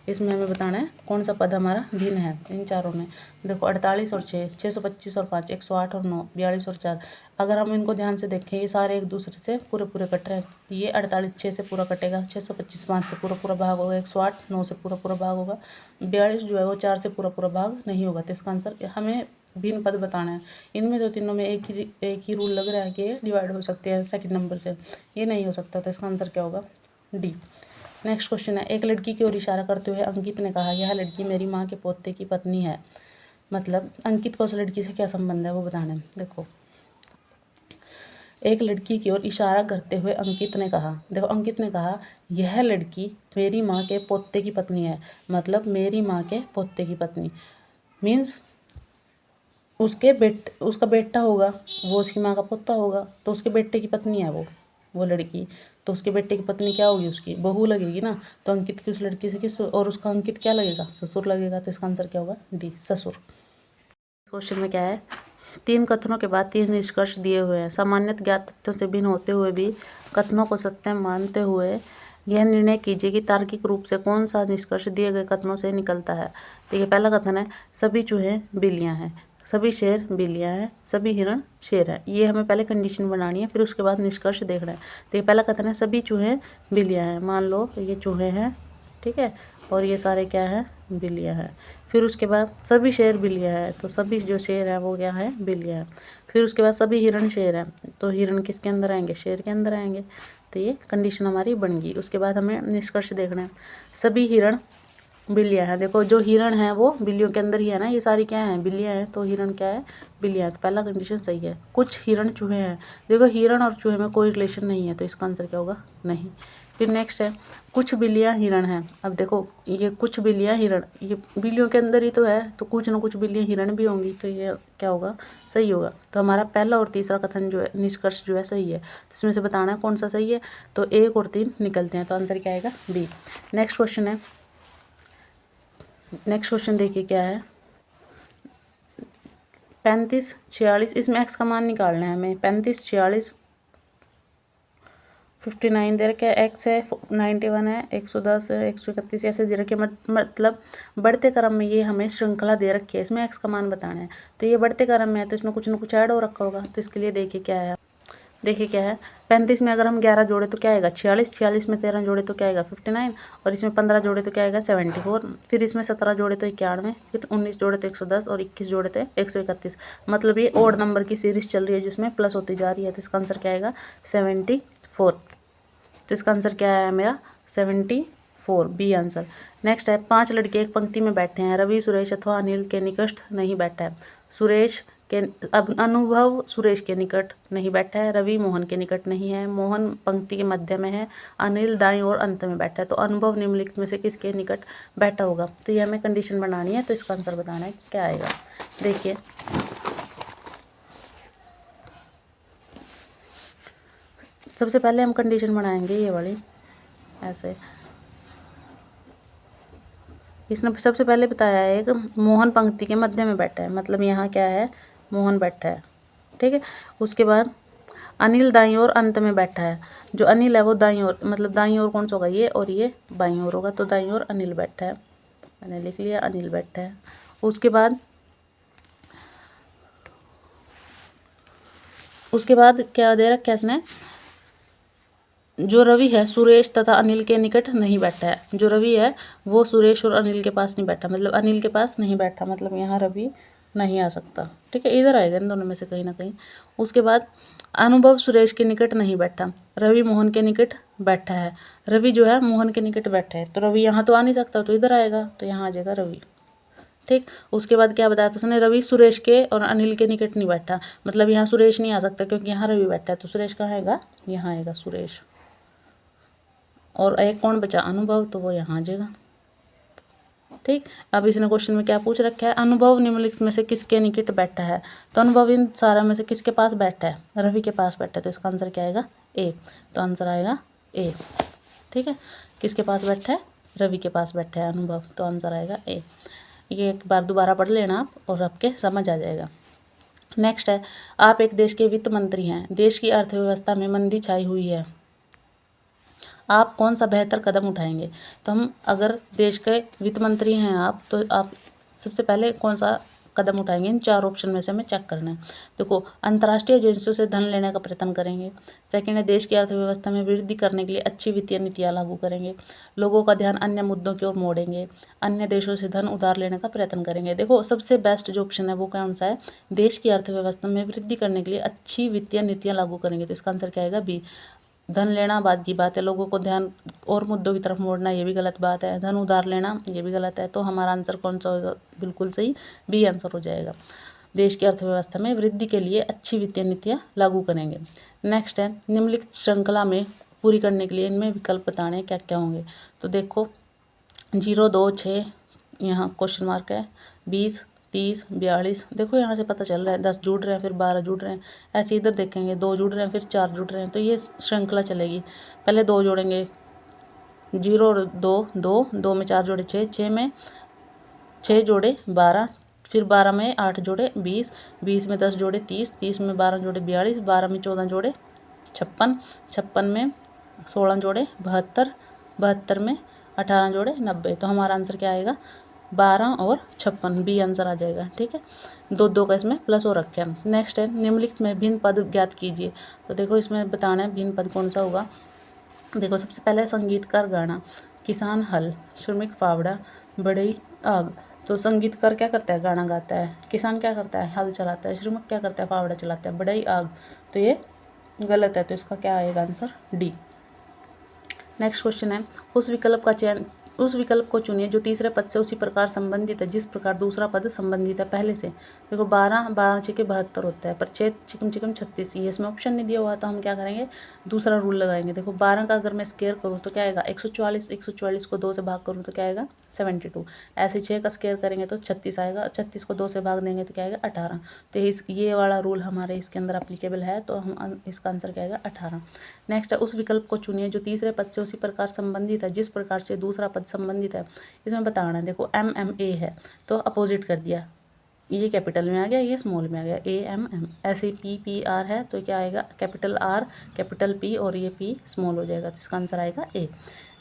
इसमें हमें बताना है कौन सा पद हमारा भिन्न है इन चारों में। देखो 48 और 6, 625 और 5, 108 और 9, 42 और 4। अगर हम इनको ध्यान से देखें, ये सारे एक दूसरे से पूरे कट रहे हैं। ये 48 6 से पूरा कटेगा, 625 5 से पूरा भाग होगा, 108 9 से पूरा भाग होगा, 42 जो है वो 4 से पूरा भाग नहीं होगा। तो इसका आंसर हमें भिन्न पद बताना है। इनमें दो तीनों में एक ही रूल लग रहा है कि डिवाइड हो सकते हैं सेकंड नंबर से, ये नहीं हो सकता, तो इसका आंसर क्या होगा D। नेक्स्ट क्वेश्चन है, एक लड़की की ओर इशारा करते हुए अंकित ने कहा, यह लड़की मेरी माँ के पोते की पत्नी है। मतलब अंकित को उस लड़की से क्या संबंध है वो बताना है। देखो एक लड़की की ओर इशारा करते हुए अंकित ने कहा, देखो अंकित ने कहा यह लड़की मेरी माँ के पोते की पत्नी है, मतलब मेरी माँ के पोते की पत्नी मीन्स उसका बेटा होगा, वो उसकी माँ का पोता होगा, तो उसके बेटे की पत्नी है वो लड़की, तो उसके बेटे की पत्नी क्या होगी, उसकी बहू लगेगी ना। तो अंकित की उस लड़की से किस, और उसका अंकित क्या लगेगा, ससुर लगेगा, तो इसका आंसर क्या होगा D ससुर। क्वेश्चन में क्या है, 3 कथनों के बाद 3 निष्कर्ष दिए हुए हैं, सामान्यतः ज्ञात तथ्यों से भिन्न होते हुए भी कथनों को सत्य मानते हुए यह निर्णय कीजिए कि तार्किक रूप से कौन सा निष्कर्ष दिए गए कथनों से निकलता है। देखिए पहला कथन है, सभी चूहे बिल्लियाँ हैं, सभी शेर बिल्लियाँ हैं, सभी हिरण शेर हैं। ये हमें पहले कंडीशन बनानी है, फिर उसके बाद निष्कर्ष देखना है। तो ये पहला कथन है, सभी चूहे बिल्लियाँ हैं, मान लो ये चूहे हैं, ठीक है, और ये सारे क्या हैं बिल्लियाँ हैं। फिर उसके बाद सभी शेर बिल्लियाँ हैं, तो सभी जो शेर हैं वो क्या है बिल्लियाँ हैं। फिर उसके बाद सभी हिरण शेर हैं, तो हिरण किसके अंदर आएंगे, शेर के अंदर आएंगे। तो ये कंडीशन हमारी बन गई। उसके बाद हमें निष्कर्ष देखना है, सभी हिरण बिल्लियाँ हैं। देखो जो हिरण है वो बिल्लियों के अंदर ही है ना, ये सारी क्या हैं बिल्लियाँ हैं, तो हिरण क्या है बिल्लियाँ हैं, तो पहला कंडीशन सही है। कुछ हिरण चूहे हैं, देखो हिरण और चूहे में कोई रिलेशन नहीं है, तो इसका आंसर क्या होगा नहीं। फिर नेक्स्ट है, कुछ बिल्लियाँ हिरण हैं। अब देखो ये कुछ बिल्लियाँ हिरण, ये बिल्लियों के अंदर ही तो है, तो कुछ ना कुछ बिल्लियाँ हिरण भी होंगी, तो ये क्या होगा सही होगा। तो हमारा पहला और तीसरा कथन जो है निष्कर्ष जो है सही है, तो इसमें से बताना है कौन सा सही है। तो 1 और 3 निकलते हैं, तो आंसर क्या आएगा B। नेक्स्ट क्वेश्चन है, नेक्स्ट क्वेश्चन देखिए क्या है, 35 46, इसमें x का मान निकालना है हमें। 35 46 59 दे रखे, x है 91 है, 110 है, 131 ऐसे दे रखे, मतलब बढ़ते क्रम में ये हमें श्रृंखला दे रखी है, इसमें x का मान बताना है। तो ये बढ़ते क्रम में है, तो इसमें कुछ ना कुछ ऐड हो रखा होगा, तो इसके लिए देखिए क्या है, देखिए क्या है, 35 में अगर हम 11 जोड़े तो क्या आएगा 46, 46 में 13 जोड़े तो क्या आएगा 59, और इसमें 15 जोड़े तो क्या आएगा 74, फिर इसमें 17 जोड़े तो 91, फिर 19 जोड़े तो 110 और 21 जोड़े तो 131। मतलब ये ओड नंबर की सीरीज चल रही है जिसमें प्लस होती जा रही है। तो इसका आंसर क्या आएगा 74। तो इसका आंसर क्या है मेरा 74, बी आंसर। नेक्स्ट है, 5 लड़के एक पंक्ति में बैठे हैं, रवि सुरेश अथवा अनिल के निकट नहीं बैठा है। सुरेश के अनुभव सुरेश के निकट नहीं बैठा है, रवि मोहन के निकट नहीं है, मोहन पंक्ति के मध्य में है, अनिल दाईं और अंत में बैठा है। तो अनुभव निम्नलिखित में से किसके निकट बैठा होगा। तो ये हमें कंडीशन बनानी है, तो इसका आंसर बताना है क्या आएगा। देखिए सबसे पहले हम कंडीशन बनाएंगे ये वाली ऐसे। इसने सबसे पहले बताया है एक मोहन पंक्ति के मध्य में बैठा है, मतलब यहाँ क्या है मोहन बैठा है, ठीक है। उसके बाद अनिल दाईं ओर अंत में बैठा है, जो अनिल है वो दाईं ओर, मतलब दाईं ओर कौन सा होगा ये, और ये बाईं ओर होगा, तो दाईं ओर अनिल बैठा है, मैंने लिख लिया अनिल बैठा है। उसके बाद क्या दे रखा है इसने, जो रवि है सुरेश तथा अनिल के निकट नहीं बैठा है। जो रवि है वो सुरेश और अनिल के पास नहीं बैठा, मतलब अनिल के पास नहीं बैठा, मतलब यहाँ रवि नहीं आ सकता, ठीक है, इधर आएगा इन दोनों में से कहीं ना कहीं। उसके बाद अनुभव सुरेश के निकट नहीं बैठा, रवि मोहन के निकट बैठा है। रवि जो है मोहन के निकट बैठा है, तो रवि यहाँ तो आ नहीं सकता, तो इधर आएगा, तो यहाँ आ जाएगा रवि, ठीक। उसके बाद क्या बताया था उसने, रवि सुरेश के और अनिल के निकट नहीं बैठा, मतलब यहाँ सुरेश नहीं आ सकता क्योंकि यहाँ रवि बैठा है, तो सुरेश कहाँ आएगा, यहाँ आएगा सुरेश। और एक कौन बचा अनुभव, तो वो यहाँ आ जाएगा, ठीक। अब इसने क्वेश्चन में क्या पूछ रखा है, अनुभव निम्नलिखित में से किसके निकट बैठा है। तो अनुभव इन सारा में से किसके पास बैठा है, रवि के पास बैठा है, तो इसका आंसर क्या आएगा ए। तो आंसर आएगा ए, ठीक है। किसके पास बैठा है, रवि के पास बैठा है अनुभव, तो आंसर आएगा ए। ये एक बार दोबारा पढ़ लेना आप और आपके समझ आ जाएगा। नेक्स्ट है, आप एक देश के वित्त मंत्री हैं, देश की अर्थव्यवस्था में मंदी छाई हुई है, आप कौन सा बेहतर कदम उठाएंगे। तो हम अगर देश के वित्त मंत्री हैं आप, तो आप सबसे पहले कौन सा कदम उठाएंगे, इन 4 ऑप्शन में से हमें चेक करना है। देखो, अंतर्राष्ट्रीय एजेंसियों से धन लेने का प्रयत्न करेंगे। सेकेंड है, देश की अर्थव्यवस्था में वृद्धि करने के लिए अच्छी वित्तीय नीतियाँ लागू करेंगे। लोगों का ध्यान अन्य मुद्दों की ओर मोड़ेंगे। अन्य देशों से धन उधार लेने का प्रयत्न करेंगे। देखो सबसे बेस्ट जो ऑप्शन है वो कौन सा है, देश की अर्थव्यवस्था में वृद्धि करने के लिए अच्छी वित्तीय नीतियाँ लागू करेंगे, तो इसका आंसर क्या आएगा बी। धन लेना बात की बात है, लोगों को ध्यान और मुद्दों की तरफ मोड़ना ये भी गलत बात है, धन उधार लेना ये भी गलत है, तो हमारा आंसर कौन सा होगा, बिल्कुल सही बी आंसर हो जाएगा। देश की अर्थव्यवस्था में वृद्धि के लिए अच्छी वित्तीय नीतियाँ लागू करेंगे। नेक्स्ट है, निम्नलिखित श्रृंखला में पूरी करने के लिए इनमें विकल्प बताने क्या क्या होंगे। तो देखो 0, 2, 6 यहाँ क्वेश्चन मार्क है, 20, 30, 42, देखो यहाँ से पता चल रहा है 10 जुड़ रहे हैं, फिर 12 जुड़ रहे हैं, ऐसे इधर देखेंगे 2 जुड़ रहे हैं, फिर 4 जुड़ रहे हैं, तो ये श्रृंखला चलेगी। पहले 2 जोड़ेंगे, 0 और 2, 2, 2 में 4 जोड़े 6, 6 में 6 जोड़े 12, फिर 12 में 8 जोड़े 20, 20 में 10 जोड़े 30, 30 में 12 जोड़े 42, 12 में 14 जोड़े 56, 56 में 16 जोड़े 72, 72 में 18 जोड़े 90। तो हमारा आंसर क्या आएगा 12 और 56, बी आंसर आ जाएगा, ठीक है। 2 2 का इसमें प्लस हो रखे हैं। नेक्स्ट है, निम्नलिखित में भिन्न पद ज्ञात कीजिए। तो देखो इसमें बताना है भिन्न पद कौन सा होगा। देखो सबसे पहले संगीतकार गाना, किसान हल, श्रमिक फावड़ा, बढ़ई आग। तो संगीतकार क्या करता है, गाना गाता है, किसान क्या करता है, हल चलाता है, श्रमिक क्या करता है, फावड़ा चलाता है, बढ़ई आग। तो ये गलत है, तो इसका क्या आएगा आंसर डी। नेक्स्ट क्वेश्चन है, उस विकल्प को चुनिए जो तीसरे पद से उसी प्रकार संबंधित है जिस प्रकार दूसरा पद संबंधित है पहले से। देखो 12, 12 6 72 होता है, पर 6 चिकम 36, ये इसमें ऑप्शन नहीं दिया हुआ, तो हम क्या करेंगे दूसरा रूल लगाएंगे। देखो 12 का अगर मैं स्केयर करूँ तो क्या आएगा 144, 144 को 2 से भाग करूँ तो क्या आएगा 72, ऐसे 6 का स्केयर करेंगे तो 36 आएगा, 36 को 2 से भाग देंगे तो क्या आएगा 18। तो ये वाला रूल हमारे इसके अंदर अप्लीकेबल है, तो हम इसका आंसर क्या आएगा 18। नेक्स्ट है, उस विकल्प को चुनिए जो तीसरे पद से उसी प्रकार संबंधित है जिस प्रकार से दूसरा पद संबंधित है। इसमें बताना है, देखो MMA है तो अपोजिट कर दिया, ये कैपिटल में आ गया, ये स्मॉल में आ गया, AMM। ऐसे PPR है तो क्या आएगा, कैपिटल R, कैपिटल P और ये P स्मॉल हो जाएगा, तो इसका आंसर आएगा A।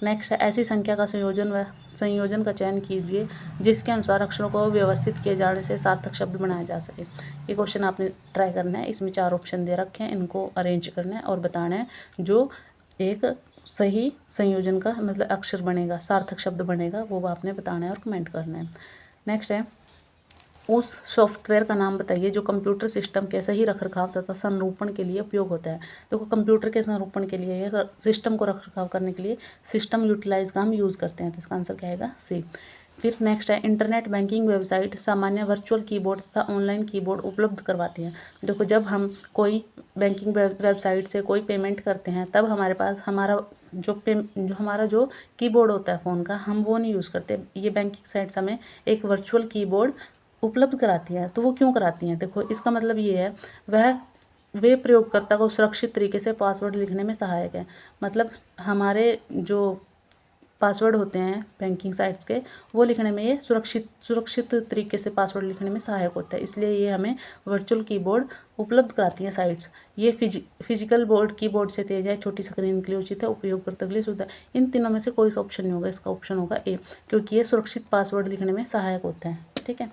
नेक्स्ट है, ऐसी संख्या का संयोजन का चयन कीजिए जिसके अनुसार अक्षरों को व्यवस्थित किए जाने से सार्थक शब्द बनाया जा सके। ये क्वेश्चन आपने ट्राई करना है। इसमें 4 ऑप्शन दे रखे हैं, इनको अरेंज करना है और बताना है जो एक सही संयोजन का मतलब अक्षर बनेगा, सार्थक शब्द बनेगा, वो आपने बताना है और कमेंट करना है। नेक्स्ट है, उस सॉफ्टवेयर का नाम बताइए जो कंप्यूटर सिस्टम के सही रखरखाव तथा संरूपण के लिए उपयोग होता है। देखो कंप्यूटर के संरूपण के लिए या सिस्टम को रखरखाव करने के लिए सिस्टम यूटिलाइज का हम यूज़ करते हैं, तो इसका आंसर क्या आएगा, C। फिर नेक्स्ट है, इंटरनेट बैंकिंग वेबसाइट सामान्य वर्चुअल कीबोर्ड तथा ऑनलाइन कीबोर्ड उपलब्ध करवाती हैं। देखो जब हम कोई बैंकिंग वेबसाइट से कोई पेमेंट करते हैं तब हमारे पास हमारा जो कीबोर्ड होता है फ़ोन का, हम वो नहीं यूज़ करते। ये बैंकिंग साइट्स हमें एक वर्चुअल कीबोर्ड उपलब्ध कराती है। तो वो क्यों कराती हैं, देखो इसका मतलब ये है वे प्रयोगकर्ता को सुरक्षित तरीके से पासवर्ड लिखने में सहायक है। मतलब हमारे जो पासवर्ड होते हैं बैंकिंग साइट्स के, वो लिखने में ये सुरक्षित तरीके से पासवर्ड लिखने में सहायक होता है, इसलिए ये हमें वर्चुअल कीबोर्ड उपलब्ध कराती हैं साइट्स। ये फिजिकल बोर्ड कीबोर्ड से तेज है, छोटी स्क्रीन के लिए उचित है, उपयोगकर्ता के लिए सुविधा। इन तीनों में से कोई सा ऑप्शन नहीं होगा, इसका ऑप्शन होगा A, क्योंकि ये सुरक्षित पासवर्ड लिखने में सहायक होता है। ठीक है,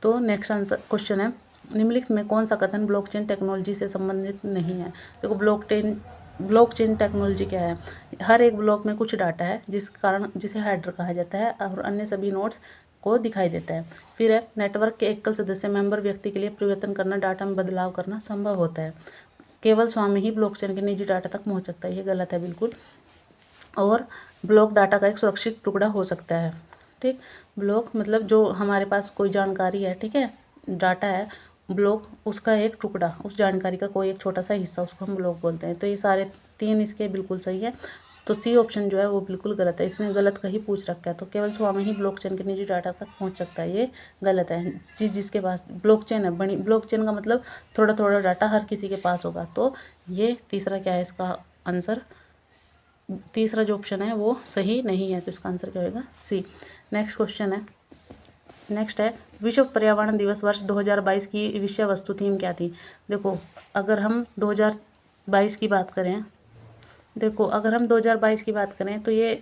तो नेक्स्ट आंसर क्वेश्चन है, निम्नलिखित में कौन सा कथन ब्लॉकचेन टेक्नोलॉजी से संबंधित नहीं है। देखो ब्लॉकचेन टेक्नोलॉजी क्या है, हर एक ब्लॉक में कुछ डाटा है जिसे हेडर कहा जाता है और अन्य सभी नोड्स को दिखाई देता है। फिर है, नेटवर्क के एकल सदस्य मेंबर व्यक्ति के लिए परिवर्तन करना, डाटा में बदलाव करना संभव होता है। केवल स्वामी ही ब्लॉकचेन के निजी डाटा तक पहुंच सकता है, ये गलत है बिल्कुल। और ब्लॉक डाटा का एक सुरक्षित टुकड़ा हो सकता है। ठीक, ब्लॉक मतलब जो हमारे पास कोई जानकारी है, ठीक है, डाटा है, ब्लॉक उसका एक टुकड़ा, उस जानकारी का कोई एक छोटा सा हिस्सा, उसको हम ब्लॉक बोलते हैं। तो ये सारे 3 इसके बिल्कुल सही है, तो C ऑप्शन जो है वो बिल्कुल गलत है, इसने गलत का ही पूछ रखा है। तो केवल स्वामी ही ब्लॉकचेन के निजी डाटा तक पहुंच सकता है, ये गलत है। जिसके पास ब्लॉकचेन है, बड़ी ब्लॉकचेन का मतलब थोड़ा थोड़ा डाटा हर किसी के पास होगा। तो ये तीसरा क्या है, इसका आंसर तीसरा जो ऑप्शन है वो सही नहीं है, तो इसका आंसर क्या होगा, C। नेक्स्ट क्वेश्चन है, नेक्स्ट है, विश्व पर्यावरण दिवस वर्ष 2022 की विषय वस्तु थीम क्या थी। देखो अगर हम 2022 की बात करें, देखो अगर हम 2022 की बात करें तो ये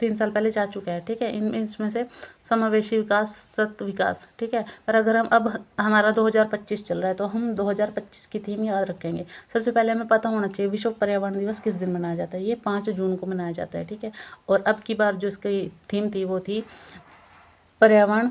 3 साल पहले जा चुका है। ठीक है, इसमें से समावेशी विकास, सतत विकास, ठीक है। पर अगर हम अब हमारा 2025 चल रहा है तो हम 2025 की थीम याद रखेंगे। सबसे पहले हमें पता होना चाहिए विश्व पर्यावरण दिवस किस दिन मनाया जाता है, ये 5 जून को मनाया जाता है। ठीक है, और अब की बार जो इसकी थीम थी वो थी पर्यावरण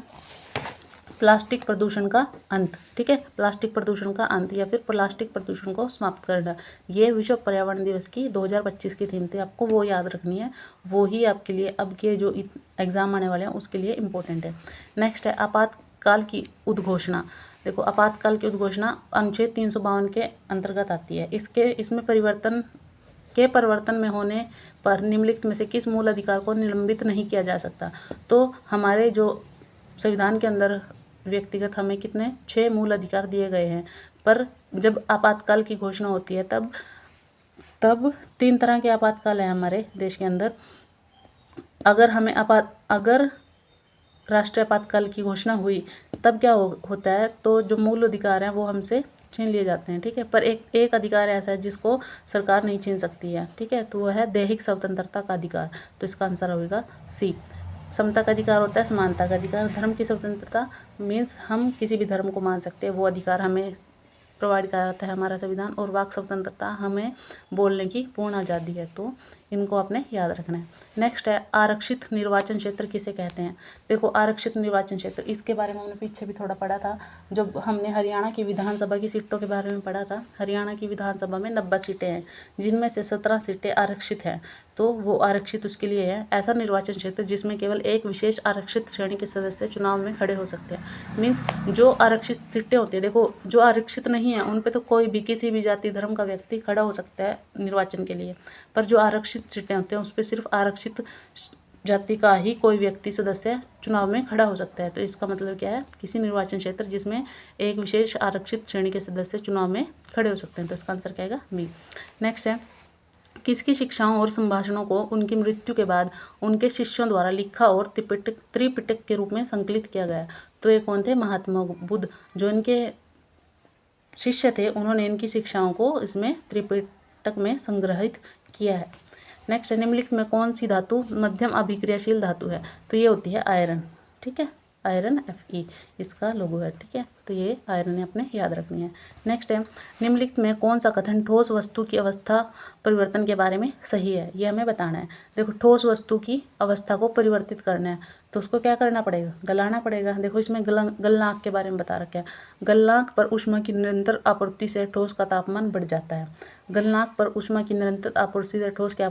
प्लास्टिक प्रदूषण का अंत। ठीक है, प्लास्टिक प्रदूषण का अंत या फिर प्लास्टिक प्रदूषण को समाप्त करना, ये विश्व पर्यावरण दिवस की 2025 की थीम थी। आपको वो याद रखनी है, वो ही आपके लिए अब के जो एग्जाम आने वाले हैं उसके लिए इम्पोर्टेंट है। नेक्स्ट है, आपातकाल की उद्घोषणा। देखो आपातकाल की उद्घोषणा अनुच्छेद 352 के अंतर्गत आती है। इसमें परिवर्तन में होने पर निम्नलिखित में से किस मूल अधिकार को निलंबित नहीं किया जा सकता। तो हमारे जो संविधान के अंदर व्यक्तिगत हमें कितने 6 मूल अधिकार दिए गए हैं, पर जब आपातकाल की घोषणा होती है तब 3 तरह के आपातकाल हैं हमारे देश के अंदर। अगर राष्ट्रीय आपातकाल की घोषणा हुई तब क्या होता है, तो जो मूल अधिकार हैं वो हमसे छीन लिए जाते हैं। ठीक है, पर एक अधिकार ऐसा है जिसको सरकार नहीं छीन सकती है। ठीक है, तो वह है दैहिक स्वतंत्रता का अधिकार, तो इसका आंसर होगा C। समता का अधिकार होता है समानता का अधिकार। धर्म की स्वतंत्रता मीन्स हम किसी भी धर्म को मान सकते हैं, वो अधिकार हमें प्रोवाइड कराता है हमारा संविधान। और वाक स्वतंत्रता, हमें बोलने की पूर्ण आज़ादी है, तो इनको आपने याद रखना है। नेक्स्ट है, आरक्षित निर्वाचन क्षेत्र किसे कहते हैं। देखो आरक्षित निर्वाचन क्षेत्र, इसके बारे में हमने पीछे भी थोड़ा पढ़ा था जब हमने हरियाणा की विधानसभा की सीटों के बारे में पढ़ा था। हरियाणा की विधानसभा में 90 सीटें हैं, जिनमें से 17 सीटें आरक्षित हैं, तो वो आरक्षित उसके लिए है ऐसा निर्वाचन क्षेत्र जिसमें केवल एक विशेष आरक्षित श्रेणी के सदस्य चुनाव में खड़े हो सकते हैं। मीन्स जो आरक्षित सीटें होती है, देखो जो आरक्षित नहीं है उन पे तो कोई भी किसी भी जाति धर्म का व्यक्ति खड़ा हो सकता है निर्वाचन के लिए, पर जो आरक्षित सीटें होती हैं उस पर सिर्फ आरक्षित जाति का ही कोई व्यक्ति सदस्य चुनाव में खड़ा हो सकता है। तो इसका मतलब क्या है, किसी निर्वाचन क्षेत्र जिसमें एक विशेष आरक्षित श्रेणी के सदस्य चुनाव में खड़े हो सकते हैं, तो इसका आंसर क्या आएगा, B। नेक्स्ट है, किसकी शिक्षाओं और संभाषणों को उनकी मृत्यु के बाद उनके शिष्यों द्वारा लिखा और त्रिपिटक के रूप में संकलित किया गया? तो ये कौन थे? महात्मा बुद्ध। जो इनके शिष्य थे उन्होंने इनकी शिक्षाओं को इसमें त्रिपिटक में संग्रहित किया है। नेक्स्ट, निम्नलिखित में कौन सी धातु मध्यम अभिक्रियाशील धातु है? तो ये होती है आयरन। ठीक है, आयरन Fe इसका लोगो है। ठीक है, तो ये आयरन अपने याद रखनी है। नेक्स्ट है, निम्नलिखित में कौन सा कथन ठोस वस्तु की अवस्था परिवर्तन के बारे में सही है? ये हमें बताना है। देखो, ठोस वस्तु की अवस्था को परिवर्तित करना है तो उसको क्या करना पड़ेगा? गलाना पड़ेगा। देखो, इसमें गलनांक के बारे में बता रखा है। गलनांक पर ऊष्मा की निरंतर आपूर्ति से ठोस का तापमान बढ़ जाता है। गलनांक पर ऊष्मा की निरंतर आपूर्ति से ठोस के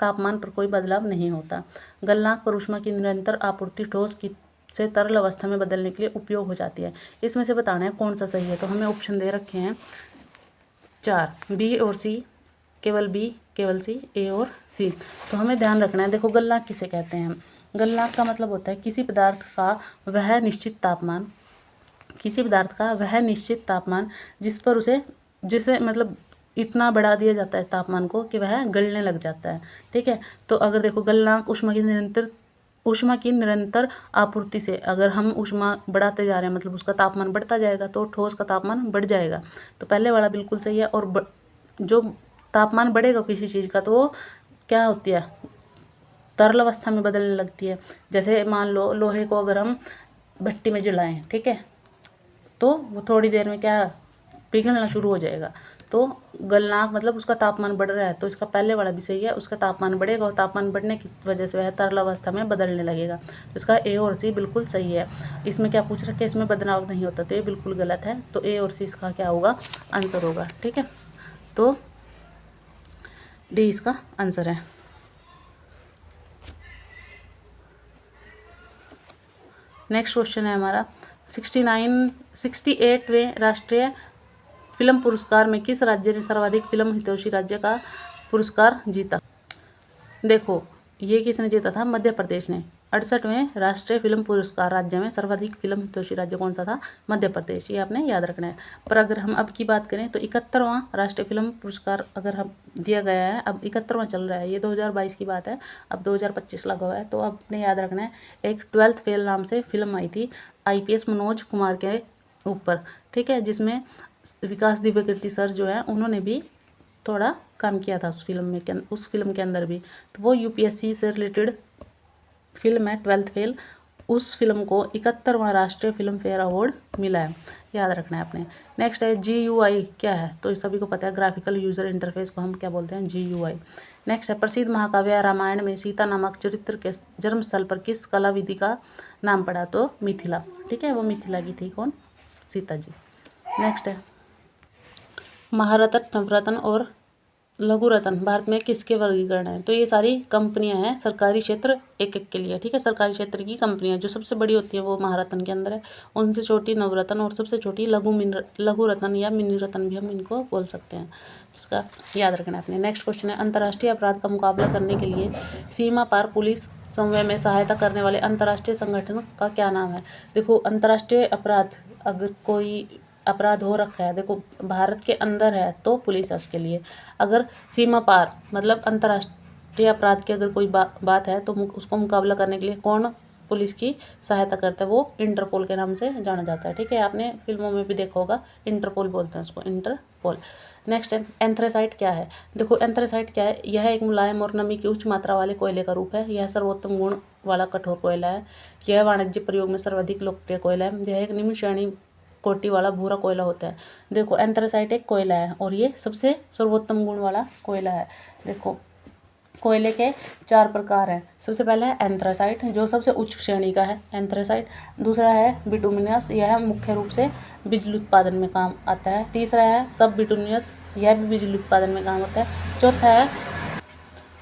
तापमान पर कोई बदलाव नहीं होता। गलनांक पर ऊष्मा की निरंतर आपूर्ति ठोस की से तरल अवस्था में बदलने के लिए उपयोग हो जाती है। इसमें से बताना है कौन सा सही है। तो हमें ऑप्शन दे रखे हैं 4, बी और सी, केवल बी, केवल सी, ए और सी। तो हमें ध्यान रखना है। देखो, गलनांक किसे कहते हैं? गलनांक का मतलब होता है किसी पदार्थ का वह निश्चित तापमान, किसी पदार्थ का वह निश्चित तापमान जिसे मतलब इतना बढ़ा दिया जाता है तापमान को कि वह गलने लग जाता है। ठीक है, तो अगर देखो, गलनांक ऊष्मा की निरंतर आपूर्ति से अगर हम ऊष्मा बढ़ाते जा रहे हैं मतलब उसका तापमान बढ़ता जाएगा तो ठोस का तापमान बढ़ जाएगा। तो पहले वाला बिल्कुल सही है। और जो तापमान बढ़ेगा किसी चीज़ का तो वो क्या होती है? तरल अवस्था में बदलने लगती है। जैसे मान लो लोहे को अगर हम भट्टी में जलाएं, ठीक है, तो वो थोड़ी देर में क्या पिघलना शुरू हो जाएगा। तो गलनांक मतलब उसका तापमान बढ़ रहा है। तो इसका पहले वाला भी सही है, उसका तापमान बढ़ेगा और तापमान बढ़ने की वजह से वह तरल अवस्था में बदलने लगेगा। तो इसका ए और सी बिल्कुल सही है। इसमें क्या पूछ रखा है? इसमें बदलाव नहीं होता, तो ये बिल्कुल गलत है। तो ए और सी इसका क्या होगा? आंसर होगा। ठीक है, तो डी इसका आंसर है। नेक्स्ट क्वेश्चन है हमारा 68वें राष्ट्रीय फिल्म पुरस्कार में किस राज्य ने सर्वाधिक फिल्म हितैषी राज्य का पुरस्कार जीता? देखो, ये किसने जीता था? मध्य प्रदेश ने। 68वें राष्ट्रीय फिल्म पुरस्कार राज्य में सर्वाधिक फिल्म हितैषी राज्य कौन सा था? मध्य प्रदेश। ये आपने याद रखना है। पर अगर हम अब की बात करें तो 71वां राष्ट्रीय फिल्म पुरस्कार अगर हम दिया गया है, अब 71वां चल रहा है। ये 2022 की बात है, अब 2025 लगा हुआ है। तो आपने याद रखना है, एक 12th फेल नाम से फिल्म आई थी IPS मनोज कुमार के ऊपर। ठीक है, जिसमें विकास दिव्यकीर्ति सर जो है उन्होंने भी थोड़ा काम किया था उस फिल्म के अंदर भी। तो वो UPSC से रिलेटेड फिल्म है 12th फेल। उस फिल्म को 71वां राष्ट्रीय फिल्म फेयर अवार्ड मिला है, याद रखना है आपने। नेक्स्ट है GUI क्या है? तो सभी को पता है, ग्राफिकल यूजर इंटरफेस को हम क्या बोलते हैं? GUI। नेक्स्ट है, प्रसिद्ध महाकाव्य रामायण में सीता नामक चरित्र के जन्मस्थल पर किस कला विधि का नाम पड़ा? तो मिथिला। ठीक है, वो मिथिला की थी कौन? सीता जी। नेक्स्ट है, महारत्न, नवरत्न और लघु रत्न भारत में किसके वर्गीकरण है? तो ये सारी कंपनियां हैं सरकारी क्षेत्र एक के लिए। ठीक है, सरकारी क्षेत्र की कंपनियां जो सबसे बड़ी होती है वो महारत्न के अंदर है, उनसे छोटी नवरत्न और सबसे छोटी लघु रत्न या मिनी रत्न भी हम इनको बोल सकते हैं। इसका याद रखना है अपने। नेक्स्ट क्वेश्चन है, अंतर्राष्ट्रीय अपराध का मुकाबला करने के लिए सीमा पार पुलिस समन्वय में सहायता करने वाले अंतर्राष्ट्रीय संगठन का क्या नाम है? देखो, अंतर्राष्ट्रीय अपराध अगर कोई अपराध हो रखा है, देखो भारत के अंदर है तो पुलिस है उसके लिए। अगर सीमा पार मतलब अंतर्राष्ट्रीय अपराध की अगर कोई बात है तो उसको मुकाबला करने के लिए कौन पुलिस की सहायता करता है? वो इंटरपोल के नाम से जाना जाता है। ठीक है, आपने फिल्मों में भी देखा होगा, इंटरपोल बोलते हैं उसको, इंटरपोल। नेक्स्ट है, एंथ्रेसाइट क्या है? देखो, एंथ्रेसाइट क्या है? यह एक मुलायम और नमी की उच्च मात्रा वाले कोयले का रूप है। यह सर्वोत्तम गुण वाला कठोर कोयला है। यह वाणिज्य प्रयोग में सर्वाधिक लोकप्रिय कोयला है। यह एक निम्न श्रेणी कोटि वाला भूरा कोयला होता है। देखो, एंथ्रेसाइट एक कोयला है और ये सबसे सर्वोत्तम गुण वाला कोयला है। देखो, कोयले के 4 प्रकार हैं। सबसे पहला है एंथ्रेसाइट जो सबसे उच्च श्रेणी का है एंथ्रेसाइट। दूसरा है बिटुमिनस, यह मुख्य रूप से बिजली उत्पादन में काम आता है। तीसरा है सब बिटुमिनस, यह भी बिजली उत्पादन में काम आता है।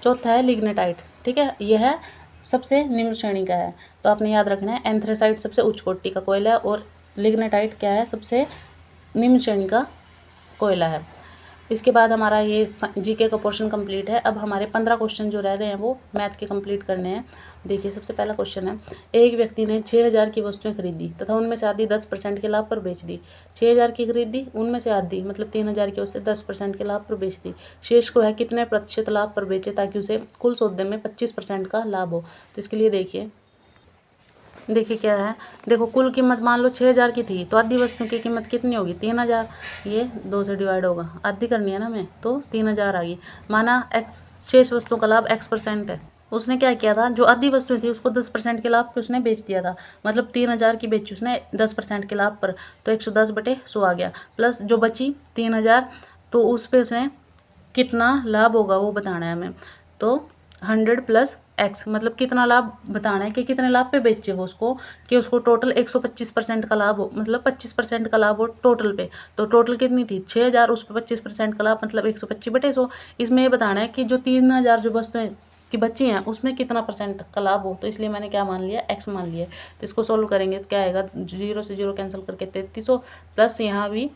चौथा है लिग्नेटाइट। ठीक है, यह सबसे निम्न श्रेणी का है। तो आपने याद रखना है, एंथ्रेसाइट सबसे उच्च कोटि का कोयला है और लिग्नेटाइट क्या है? सबसे निम्न श्रेणी का कोयला है। इसके बाद हमारा ये जीके का पोर्शन कंप्लीट है। अब हमारे 15 क्वेश्चन जो रह रहे हैं वो मैथ के कंप्लीट करने हैं। देखिए सबसे पहला क्वेश्चन है, एक व्यक्ति ने 6000 की वस्तुएं खरीदी तथा उनमें से आधी 10% के लाभ पर बेच दी। 6000 की खरीदी, उनमें से आधी मतलब 3000 की वस्तुएं 10% के लाभ पर बेच दी। शेष को है कितने प्रतिशत लाभ पर बेचे ताकि उसे कुल सौदे में 25% का लाभ हो। तो इसके लिए देखिए क्या है, देखो कुल कीमत मान लो 6000 की थी, तो आधी वस्तु की कीमत कितनी होगी 3000। ये 2 से डिवाइड होगा, आधी करनी है ना हमें, तो 3000 आ गई। माना एक्स शेष वस्तु का लाभ x% है। उसने क्या किया था, जो आधी वस्तुएं थी उसको 10% के लाभ पे उसने बेच दिया था, मतलब 3000 की बेची उसने 10% के लाभ पर, तो 110/100 आ गया। प्लस जो बची 3000, तो उस पर उसने कितना लाभ होगा वो बताना है हमें। तो 100 + x मतलब कितना लाभ बताना है कि कितने लाभ पे बेचे वो उसको, कि उसको टोटल 125% का लाभ हो, मतलब 25% का लाभ हो टोटल पे। तो टोटल कितनी थी 6000, उस पर 25% का लाभ मतलब 125/100। इसमें ये बताना है कि जो 3000 जो वस्तुएं की बची हैं उसमें कितना % का लाभ हो। तो इसलिए मैंने क्या मान लिया, x मान लिया। तो इसको सोल्व करेंगे तो क्या आएगा, 0 से 0 कैंसिल करके 3300, प्लस यहाँ भी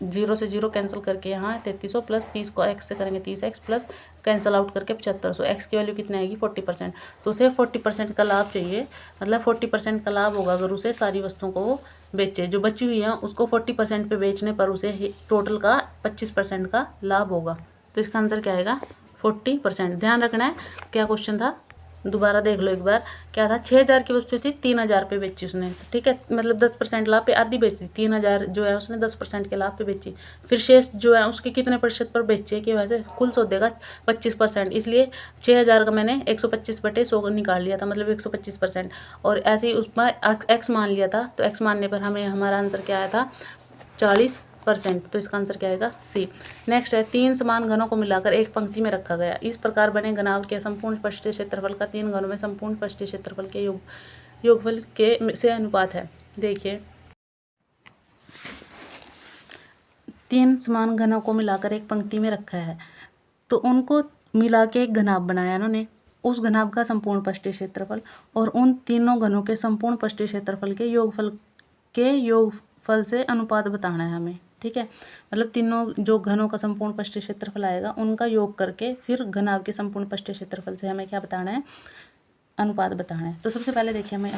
0 से 0 कैंसिल करके यहाँ 3300, प्लस 30 को x से करेंगे 30x, प्लस कैंसिल आउट करके 7500। x की वैल्यू कितनी आएगी 40%। तो उसे 40% का लाभ चाहिए, मतलब 40% का लाभ होगा अगर उसे सारी वस्तुओं को वो बेचे। जो बची हुई है उसको 40% पे बेचने पर उसे टोटल का 25% का लाभ होगा। तो इसका आंसर क्या आएगा 40%। ध्यान रखना है क्या क्वेश्चन था, दोबारा देख लो एक बार। क्या था, 6000 की वस्तु थी, 3000 पे बेची उसने, ठीक है, मतलब 10% लाभ पे आधी बेची। 3000 जो है उसने 10% के लाभ पे बेची। फिर शेष जो है उसके कितने प्रतिशत पर बेचे कि वैसे कुल सौदे का 25%, इसलिए 6000 का मैंने 125/100 निकाल लिया था, मतलब 125%। और ऐसे ही उसमें एक्स मान लिया था, तो एक्स मानने पर हमें हमारा आंसर क्या आया था 40%। तो इसका आंसर क्या आएगा सी। नेक्स्ट है, 3 समान घनों को मिलाकर एक पंक्ति में रखा गया। इस प्रकार बने घनाभ के संपूर्ण पृष्ठीय क्षेत्रफल का 3 घनों में संपूर्ण पृष्ठीय क्षेत्रफल के योगफल के से अनुपात है। देखिए 3 समान घनों को मिलाकर एक पंक्ति में रखा है, तो उनको मिला के एक घनाभ बनाया उन्होंने। उस घनाभ का संपूर्ण पृष्ठीय क्षेत्रफल और उन तीनों घनों के संपूर्ण पृष्ठीय क्षेत्रफल के योगफल से अनुपात बताना है हमें, ठीक है। मतलब तीनों जो घनों का संपूर्ण पृष्ठीय क्षेत्रफल आएगा उनका योग करके फिर घनाभ के संपूर्ण पृष्ठीय क्षेत्रफल से हमें क्या बताना है, अनुपात बताना है। तो सबसे पहले देखिए हमें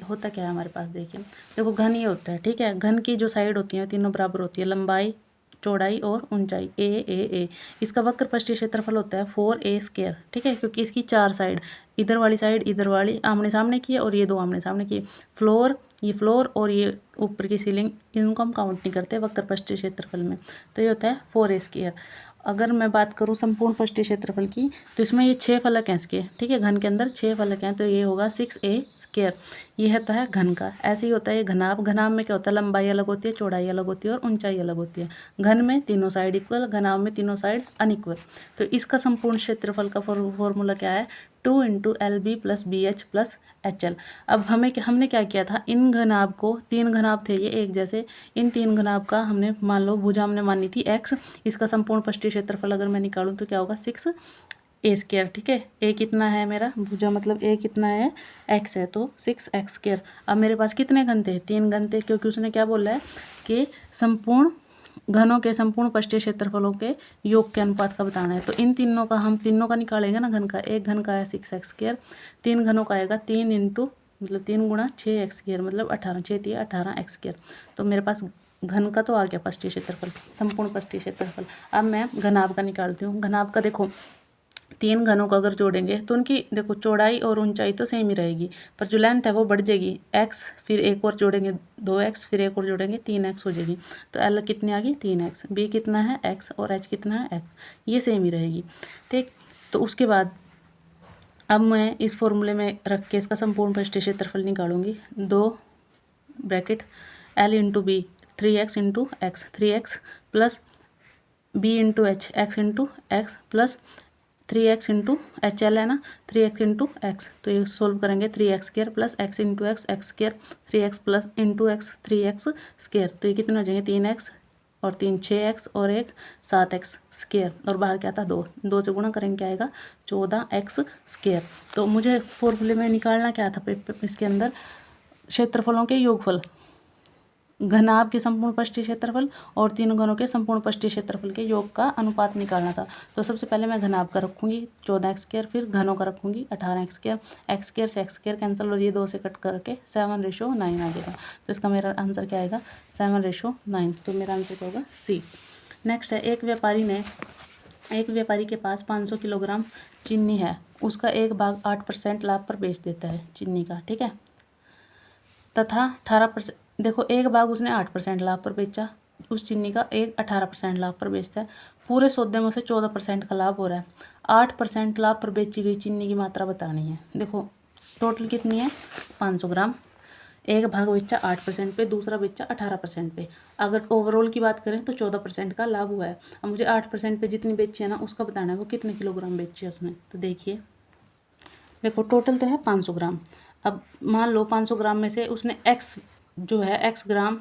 होता क्या है हमारे पास, देखिए देखो घन ये होता है, ठीक है। घन की जो साइड होती है तीनों बराबर होती है, लंबाई चौड़ाई और ऊंचाई ए। इसका वक्र पृष्ठीय क्षेत्रफल होता है 4a², ठीक है, क्योंकि इसकी 4 साइड, इधर वाली साइड इधर वाली आमने सामने की है और ये 2 आमने सामने की। ये फ्लोर और ये ऊपर की सीलिंग, इनको हम काउंट नहीं करते वक्र पृष्ठीय क्षेत्रफल में। तो ये होता है 4a²। अगर मैं बात करूँ संपूर्ण पृष्ठीय क्षेत्रफल की, तो इसमें ये 6 फलक हैं इसके, ठीक है। घन के अंदर 6 फलक हैं, तो ये होगा 6a²। ये होता है घन का। ऐसे ही होता है घनाभ। घनाभ में क्या होता है, लंबाई अलग होती है, चौड़ाई अलग होती है और ऊंचाई अलग होती है। घन में तीनों साइड इक्वल, घनाभ में तीनों साइड अनइक्वल। तो इसका संपूर्ण क्षेत्रफल का फॉर्मूला क्या है, 2 × LB + BH + HL। अब हमने क्या किया था, इन घनाभ को, 3 घनाभ थे ये एक जैसे, इन 3 घनाभ का हमने मान लो भुजा हमने मानी थी x। इसका संपूर्ण पृष्ठीय क्षेत्रफल अगर मैं निकालूं तो क्या होगा 6a², ठीक है। a कितना है मेरा भुजा, मतलब a कितना है x है, तो 6x²। अब मेरे पास कितने घन थे, 3 घन थे, क्योंकि उसने क्या बोला है कि संपूर्ण घनों के संपूर्ण पृष्ठीय क्षेत्रफलों के योग के अनुपात का बताना है। तो इन तीनों का हम तीनों का निकालेंगे ना घन का। एक घन का है 6x², 3 घनों का आएगा 3 × मतलब 3 × 6x², मतलब 18, 6 × 18x²। तो मेरे पास घन का तो आ गया पृष्ठीय क्षेत्रफल, संपूर्ण पृष्ठीय क्षेत्रफल। अब मैं घनाभ का निकालती हूँ। घनाभ का देखो, 3 घनों को अगर जोड़ेंगे तो उनकी देखो चौड़ाई और ऊंचाई तो सेम ही रहेगी, पर जो लेंथ है वो बढ़ जाएगी। x फिर एक और जोड़ेंगे 2x, फिर एक और जोड़ेंगे 3x हो जाएगी। तो l कितनी आ गई 3x, b कितना है x और h कितना है x, ये सेम ही रहेगी, ठीक। तो उसके बाद अब मैं इस फॉर्मूले में रख के इसका संपूर्ण पृष्ठीय क्षेत्रफल निकालूंगी। 2 bracket l × b 3x × x, 3x plus b × h, x × x plus 3x × HL है ना, 3x × x। तो ये सोल्व करेंगे 3x² plus x × x, x² 3x plus × x 3x²। तो ये कितने हो जाएंगे 3x और 3 6x और 1 7x², और बाहर क्या था 2 से गुणा करेंगे क्या आएगा 14x²। तो मुझे फॉर्मूले में निकालना क्या था इसके अंदर, क्षेत्रफलों के योगफल, घनाभ के संपूर्ण पृष्ठीय क्षेत्रफल और तीनों घनों के संपूर्ण पृष्ठीय क्षेत्रफल के योग का अनुपात निकालना था। तो सबसे पहले मैं घनाभ का रखूँगी 14x², फिर घनों का रखूँगी 18x², x² से x² कैंसिल और ये 2 से कट करके 7:9 आ जाएगा। तो इसका मेरा आंसर क्या आएगा 7:9। तो मेरा आंसर क्या होगा सी। नेक्स्ट है, एक व्यापारी के पास 500 किलोग्राम चीनी है, उसका एक भाग 8% लाभ पर बेच देता है चीनी का, ठीक है, तथा 18%, देखो एक भाग उसने 8% लाभ पर बेचा उस चीनी का, एक 18% लाभ पर बेचता है। पूरे सौदे में से 14% का लाभ हो रहा है। 8% लाभ पर बेची गई चीनी की मात्रा बतानी है। देखो टोटल कितनी है 500 ग्राम, एक भाग बेचा 8% पे, दूसरा बेचा 18% पे। अगर ओवरऑल की बात करें तो 14% का लाभ हुआ है। अब मुझे 8% पे जितनी बेची है ना उसका बताना है वो कितने किलोग्राम बेची है उसने। तो देखिए, देखो टोटल तो है 500 ग्राम। अब मान लो 500 ग्राम में से उसने x जो है x ग्राम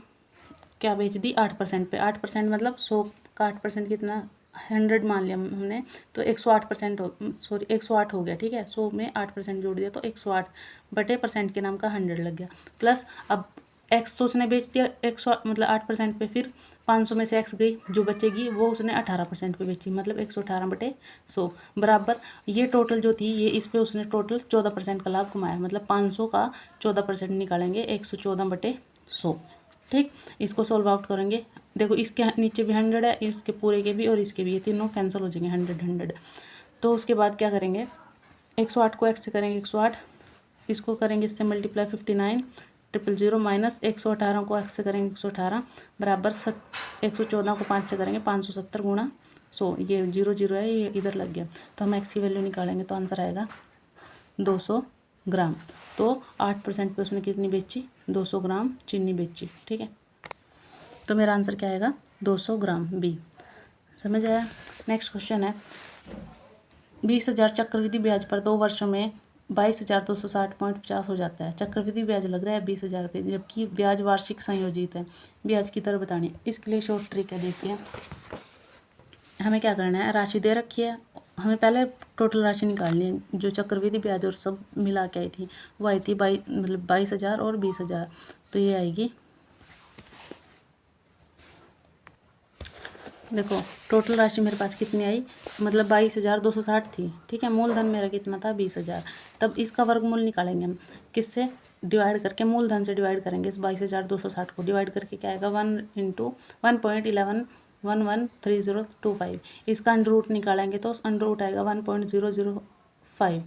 क्या बेच दी 8% पे। 8% मतलब 100 का 8% कितना 100 मान लिया हमने, तो 108% हो, सॉरी 108 हो गया, ठीक है। 100 में 8% जोड़ दिया तो 108 बटे परसेंट के नाम का 100 लग गया। प्लस अब x तो उसने बेच दिया 100 मतलब 8% पे, फिर 500 में से x गई जो बचेगी वो उसने 18% पे बेची, मतलब 118 बटे 100 बराबर ये टोटल जो थी ये इस पे उसने टोटल 14% का लाभ कमाया। मतलब 500 का 14% निकालेंगे 114 बटे 100, ठीक। इसको सॉल्व आउट करेंगे, देखो इसके नीचे भी 100 है, इसके पूरे के भी और इसके भी, ये तीनों कैंसिल हो जाएंगे 100। तो उसके बाद क्या करेंगे 108 को x से करेंगे 108, इसको करेंगे इससे मल्टीप्लाई 59,000 माइनस 118 को x से करेंगे 118 बराबर 114 को 5 से करेंगे 570 गुणा 100, ये 0 है ये इधर लग गया। तो हम x की वैल्यू निकालेंगे तो आंसर आएगा 200 ग्राम। तो 8% पे उसने कितनी बेची 200 ग्राम चीनी बेची, ठीक है। तो मेरा आंसर क्या आएगा 200 ग्राम बी। समझ आया। नेक्स्ट क्वेश्चन है 20,000 चक्रवृद्धि ब्याज पर 2 वर्षों में 22,260.50 हो जाता है। चक्रवृद्धि ब्याज लग रहा है 20,000 रुपये, जबकि ब्याज वार्षिक संयोजित है। ब्याज की दर बतानी है। इसके लिए शॉर्ट ट्रिक है, देखिए हमें क्या करना है, राशि दे रखी है, हमें पहले टोटल राशि निकालनी है जो चक्रवृद्धि ब्याज और सब मिला के आई थी, वो आई थी 22,000 और 20,000। तो ये आएगी, देखो टोटल राशि मेरे पास कितनी आई, मतलब 22,260 थी, ठीक है। मूलधन मेरा कितना था 20,000। तब इसका वर्गमूल निकालेंगे हम, किससे डिवाइड करके, मूलधन से डिवाइड करेंगे इस 22,260 को, डिवाइड करके क्या आएगा 1 × 1.11113025। इसका अंडर रूट निकालेंगे तो अंडर रूट आएगा 1.005।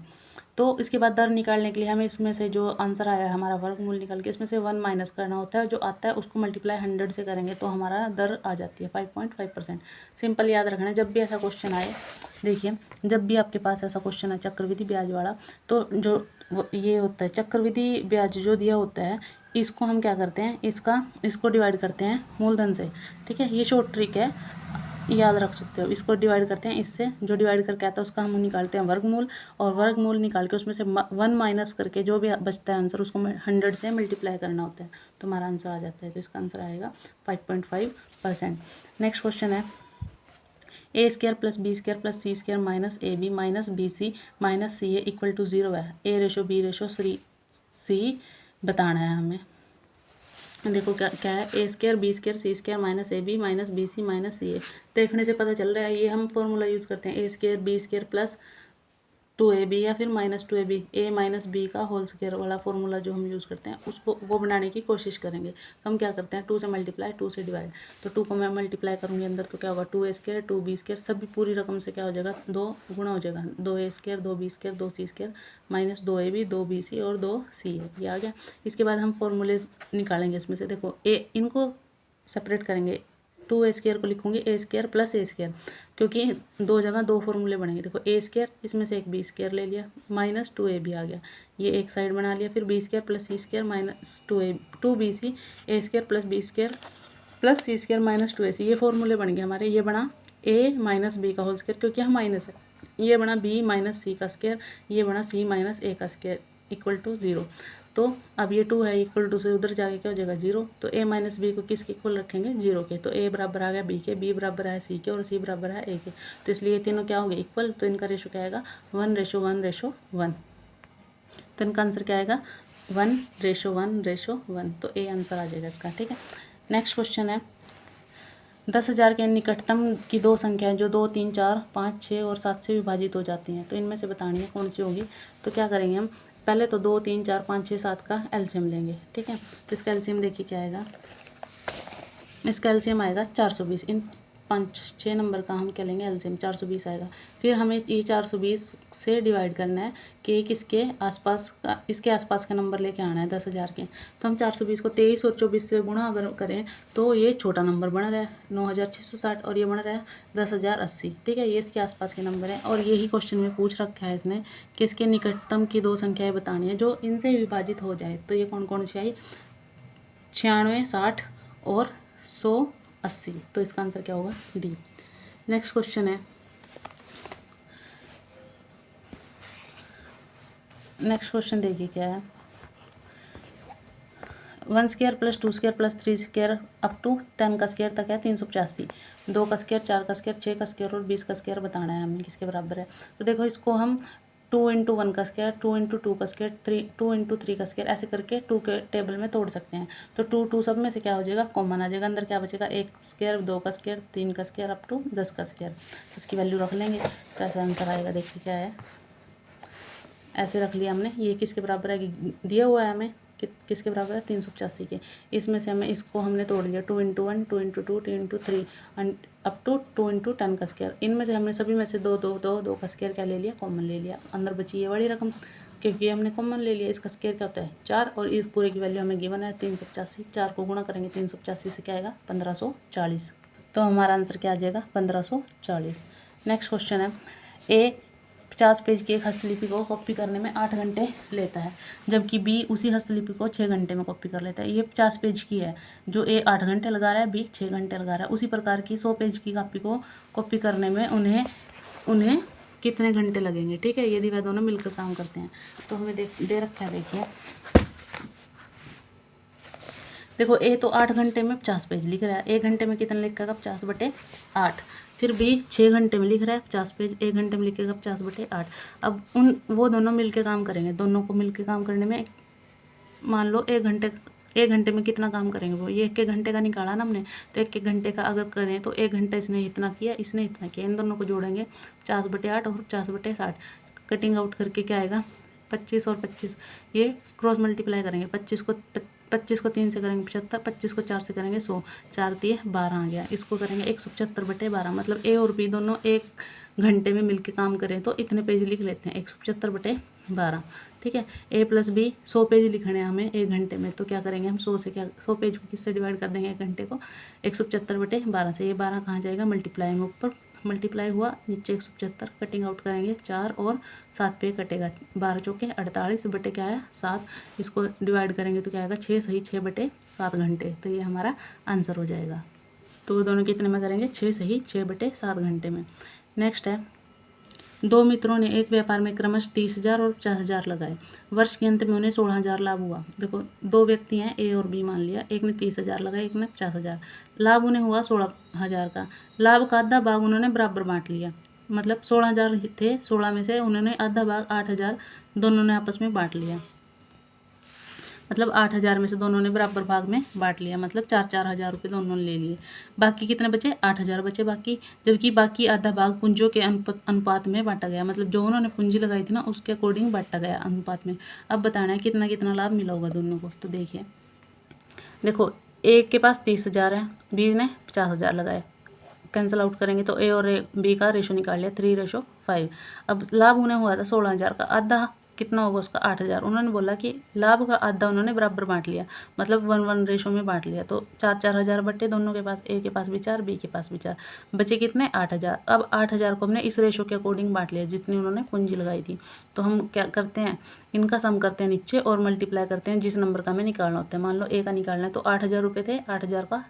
तो इसके बाद दर निकालने के लिए हमें इसमें से जो आंसर आया हमारा वर्गमूल निकाल के इसमें से 1 माइनस करना होता है, जो आता है उसको मल्टीप्लाई 100 से करेंगे तो हमारा दर आ जाती है 5.5%। सिंपल याद रखना है, जब भी ऐसा क्वेश्चन आए, देखिए जब भी आपके पास ऐसा क्वेश्चन है चक्रवृद्धि ब्याज वाला, तो जो ये होता है चक्रवृद्धि ब्याज जो दिया होता है इसको हम क्या करते हैं, इसको डिवाइड करते हैं मूलधन से, ठीक है। ये शॉर्ट ट्रिक है, याद रख सकते हो। इसको डिवाइड करते हैं इससे, जो डिवाइड करके आता है उसका हम निकालते हैं वर्गमूल, और वर्गमूल निकाल के उसमें से 1 माइनस करके जो भी बचता है आंसर उसको 100 से मल्टीप्लाई करना होता है, तो हमारा आंसर आ जाता है। तो इसका आंसर आएगा 5.5%। नेक्स्ट क्वेश्चन है a² + b² + c² minus ab minus bc minus ca equal to 0 है। a/b/c बताना है हमें। देखो क्या क्या है, a² b² c² minus ab minus bc minus ca। देखने से पता चल रहा है ये हम फॉर्मूला यूज़ करते हैं a² b² प्लस 2ab या फिर minus 2ab, a minus b का होल स्क्वायर वाला फॉर्मूला जो हम यूज़ करते हैं उसको वो बनाने की कोशिश करेंगे। तो हम क्या करते हैं 2 से मल्टीप्लाई 2 से डिवाइड, तो 2 को मैं मल्टीप्लाई करूँगी अंदर तो क्या होगा 2a² 2b² सभी पूरी रकम से क्या हो जाएगा 2 गुणा हो जाएगा, 2a² 2b² 2c² minus 2ab 2bc और 2ca, ये आ गया। इसके बाद हम फॉर्मूले निकालेंगे इसमें से, देखो इनको सेपरेट करेंगे, 2a² को लिखूंगी a² प्लस a², क्योंकि दो जगह दो फॉर्मूले बनेंगे। देखो a² इसमें से एक b² ले लिया माइनस 2ab आ गया, ये एक साइड बना लिया, फिर b² plus c² minus 2bc a² plus b² plus c² minus 2ac, ये फॉर्मूले बन गए हमारे। ये बना a माइनस b का होल स्क्वायर क्योंकि यहाँ माइनस है, ये बना b माइनस c का स्क्वायर, ये बना c माइनस a का स्क्वायर इक्वल टू 0। तो अब ये 2 है इक्वल टू से उधर जाके क्या हो जाएगा 0, तो a माइनस बी को किसके इक्वल रखेंगे 0 के, तो a बराबर आ गया b के, b बराबर है c के और c बराबर है a के, तो इसलिए ये तीनों क्या होंगे इक्वल, तो इनका रेशो क्या आएगा 1:1:1। तो इनका आंसर क्या आएगा 1:1:1, तो a आंसर आ जाएगा इसका, ठीक है। नेक्स्ट क्वेश्चन है 10,000 के निकटतम की दो संख्याएं जो 2, 3, 4, 5, 6 और 7 से विभाजित हो जाती हैं, तो इनमें से बतानी है कौन सी होगी। तो क्या करेंगे हम, पहले तो 2, 3, 4, 5, 6, 7 का एलसीएम लेंगे। ठीक है, तो इसका एलसीएम देखिए क्या आएगा, इसका एलसीएम आएगा 420। इन 5-6 नंबर का हम क्या लेंगे एलसीएम, 420 आएगा। फिर हमें ये 420 से डिवाइड करना है कि किसके आसपास का, इसके आसपास का नंबर लेके आना है 10,000 के। तो हम 420 को 23 और 24 से गुणा अगर करें तो ये छोटा नंबर बन रहा है 9,660 और ये बन रहा है 10,080। ठीक है, ये इसके आसपास के नंबर हैं और यही क्वेश्चन में पूछ रखा है इसने कि इसके निकटतम की दो संख्याएँ बतानी है जो इनसे विभाजित हो जाए। तो ये कौन कौन सी आई, 96, 60 और 180। तो इसका आंसर क्या होगा, डी। नेक्स्ट क्वेश्चन है, नेक्स्ट क्वेश्चन देखिए क्या है, 1 square plus 2 square plus 3 square up to 10 का स्क्वायर तक है 385। 2 का स्क्वायर, 4 का स्क्वायर, 6 का स्क्वायर और 20 का स्क्वायर बताना है हमें किसके बराबर है। तो देखो इसको हम 2 × 1 का स्क्वायर, 2 × 2 का स्क्वायर, 2 × 3 का स्क्वायर ऐसे करके 2 के टेबल में तोड़ सकते हैं। तो 2 सब में से क्या हो जाएगा, कॉमन आ जाएगा, अंदर क्या बचेगा, 1 स्क्वायर, 2 का स्क्वायर, 3 का स्क्वायर अप टू 10 का स्क्वायर। तो उसकी वैल्यू रख लेंगे, तो ऐसा आंसर आएगा। देखिए क्या है, ऐसे रख लिया हमने। ये किसके बराबर है, दिया हुआ है हमें किसके बराबर है, 385 के। इसमें से हमें इसको हमने तोड़ लिया 2 × 1, 2 × 2, 2 × 3 एंड अप टू 2 × 10 का स्क्वायर। इनमें से हमने सभी में से 2 का स्क्वायर क्या ले लिया, कॉमन ले लिया। अंदर बची ये बड़ी रकम क्योंकि हमने कॉमन ले लिया। इसका स्क्वायर क्या होता है, 4 और इस पूरे की वैल्यू हमें गिवन है 385। 4 को गुणा करेंगे 385 से क्या आएगा, 1540। तो हमारा आंसर क्या आ जाएगा, 1540। नेक्स्ट क्वेश्चन है, ए 50 पेज की एक हस्तलिपि को कॉपी करने में 8 घंटे लेता है, जबकि बी उसी हस्तलिपि को 6 घंटे में कॉपी कर लेता है। ये 50 पेज की है, जो ए 8 घंटे लगा रहा है, बी 6 घंटे लगा रहा है। उसी प्रकार की 100 पेज की कॉपी को कॉपी करने में उन्हें कितने घंटे लगेंगे। ठीक है, यदि वह दोनों मिलकर काम करते हैं। तो हमें दे रखा है, देखिए देखो ए तो 8 घंटे में 50 पेज लिख रहा है, 1 घंटे में कितना लिखेगा, 50/8। फिर बी 6 घंटे में लिख रहा है 50 पेज, 1 घंटे में लिखेगा 50/8। अब वो दोनों मिलके काम करेंगे, दोनों को मिलके काम करने में मान लो 1 घंटे में कितना काम करेंगे वो, ये 1 घंटे का निकाला ना हमने, तो 1 घंटे का अगर करें तो 1 घंटा इसने इतना किया, इसने इतना किया, इन दोनों को जोड़ेंगे 50/8 और 50/60। कटिंग आउट करके क्या आएगा, 25 और 25, ये क्रॉस मल्टीप्लाई करेंगे। 25 को 3 से करेंगे 75, 25 को 4 से करेंगे 100, 4 × 3 = 12 आ गया। इसको करेंगे 175/12, मतलब ए और बी दोनों 1 घंटे में मिलके काम करें तो इतने पेज लिख लेते हैं, 175/12। ठीक है, ए प्लस बी 100 पेज लिखने हैं हमें 1 घंटे में, तो क्या करेंगे हम 100 पेज को किससे डिवाइड कर देंगे 1 घंटे को, 175/12 से। ये 12 कहाँ जाएगा, मल्टीप्लाई में, ऊपर मल्टीप्लाई हुआ, नीचे 175। कटिंग आउट करेंगे 4 और 7 पे कटेगा, 12 चौके 48 बटे क्या है 7। इसको डिवाइड करेंगे तो क्या आएगा 6 सही 6/7 घंटे। तो ये हमारा आंसर हो जाएगा। तो दोनों कितने में करेंगे, 6 सही 6/7 घंटे में। नेक्स्ट है, 2 मित्रों ने एक व्यापार में क्रमशः 30,000 और 50,000 लगाए। वर्ष के अंत में उन्हें 16,000 लाभ हुआ। देखो 2 व्यक्ति हैं, ए और बी मान लिया, एक ने 30,000 लगाए, एक ने 50,000। लाभ उन्हें हुआ 16,000 का। लाभ का आधा भाग उन्होंने बराबर बांट लिया, मतलब 16,000 थे, 16 में से उन्होंने आधा भाग 8,000 दोनों ने आपस में बांट लिया, मतलब 8,000 में से दोनों ने बराबर भाग में बांट लिया, मतलब 4-4 हज़ार रुपये दोनों ने ले लिए। बाकी कितने बचे, 8,000 बचे बाकी, जबकि बाकी आधा भाग पूंजियों के अनुपात में बांटा गया, मतलब जो उन्होंने पूंजी लगाई थी ना उसके अकॉर्डिंग बांटा गया अनुपात में। अब बताना है कितना कितना लाभ मिला होगा दोनों को। तो देखिए, देखो ए के पास 30,000 है, बी ने 50,000 लगाए, कैंसिल आउट करेंगे तो ए और बी का रेशो निकाल लिया 3:5। अब लाभ उन्हें हुआ था 16,000 का, आधा कितना होगा उसका 8,000। उन्होंने बोला कि लाभ का आधा उन्होंने बराबर बांट लिया, मतलब 1:1 रेशो में बांट लिया। तो 4-4 हज़ार बटे दोनों के पास, ए के पास भी 4, बी के पास भी 4, बचे कितने 8,000। अब 8,000 को हमने इस रेशो के अकॉर्डिंग बांट लिया जितनी उन्होंने पूंजी लगाई थी। तो हम क्या करते हैं, इनका सम करते हैं नीचे और मल्टीप्लाई करते हैं जिस नंबर का हमें निकालना होता है। मान लो ए का निकालना है तो 8,000 रुपये थे, 8,000 का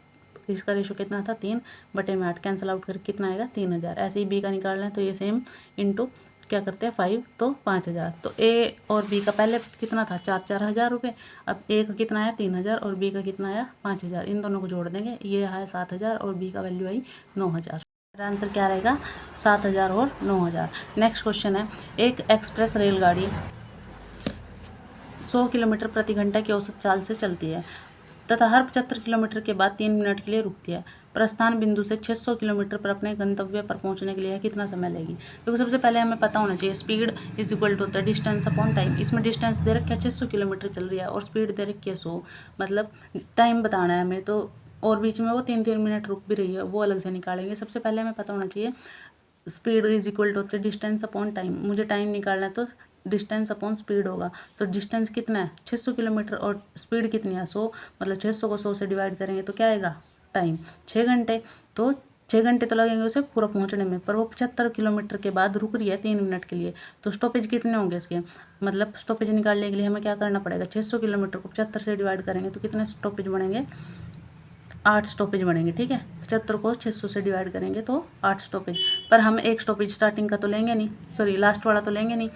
इसका रेशो कितना था 3/8, कैंसिल आउट करके कितना आएगा 3,000। ऐसे ही बी का निकालना है तो ये सेम इंटू क्या करते हैं 5 तो 5,000। तो ए और बी का पहले कितना था 4-4 हज़ार रुपये, अब ए का कितना आया 3,000 और बी का कितना आया 5,000। इन दोनों को जोड़ देंगे, ये आया 7,000 और बी का वैल्यू आई 9,000। मेरा आंसर क्या रहेगा 7,000 और 9,000। नेक्स्ट क्वेश्चन है, एक एक्सप्रेस रेलगाड़ी 100 किलोमीटर प्रति घंटा की औसत चाल से चलती है। तथा हर 75 किलोमीटर के बाद 3 मिनट के लिए रुकती है। प्रस्थान बिंदु से 600 किलोमीटर पर अपने गंतव्य पर पहुंचने के लिए कितना समय लेगी। तो सबसे पहले हमें पता होना चाहिए स्पीड इज इक्वल टू होता है डिस्टेंस अपॉन टाइम। इसमें डिस्टेंस दे रखा है 600 किलोमीटर चल रही है और स्पीड दे रखी है 100, मतलब टाइम बताना है हमें। तो और बीच में वो 3-3 मिनट रुक भी रही है, वो अलग से निकालेंगे। सबसे पहले हमें पता होना चाहिए स्पीड इज इक्वल टू होता है डिस्टेंस अपॉन टाइम। मुझे टाइम निकालना है तो डिस्टेंस अपॉन स्पीड होगा। तो डिस्टेंस कितना है 600 किलोमीटर और स्पीड कितनी है 100, मतलब 600 को 100 से डिवाइड करेंगे तो क्या आएगा टाइम 6 घंटे। तो 6 घंटे तो लगेंगे उसे पूरा पहुंचने में, पर वो 75 किलोमीटर के बाद रुक रही है 3 मिनट के लिए। तो स्टॉपेज कितने होंगे इसके, मतलब स्टॉपेज निकालने के लिए हमें क्या करना पड़ेगा 600 किलोमीटर को 75 से डिवाइड करेंगे तो कितने स्टॉपेज बनेंगे 8 स्टॉपेज बनेंगे। ठीक है, 75 को 600 से डिवाइड करेंगे तो 8 स्टॉपेज। पर हम एक स्टॉपेज स्टार्टिंग का तो लेंगे नहीं, सॉरी लास्ट वाला तो लेंगे नहीं,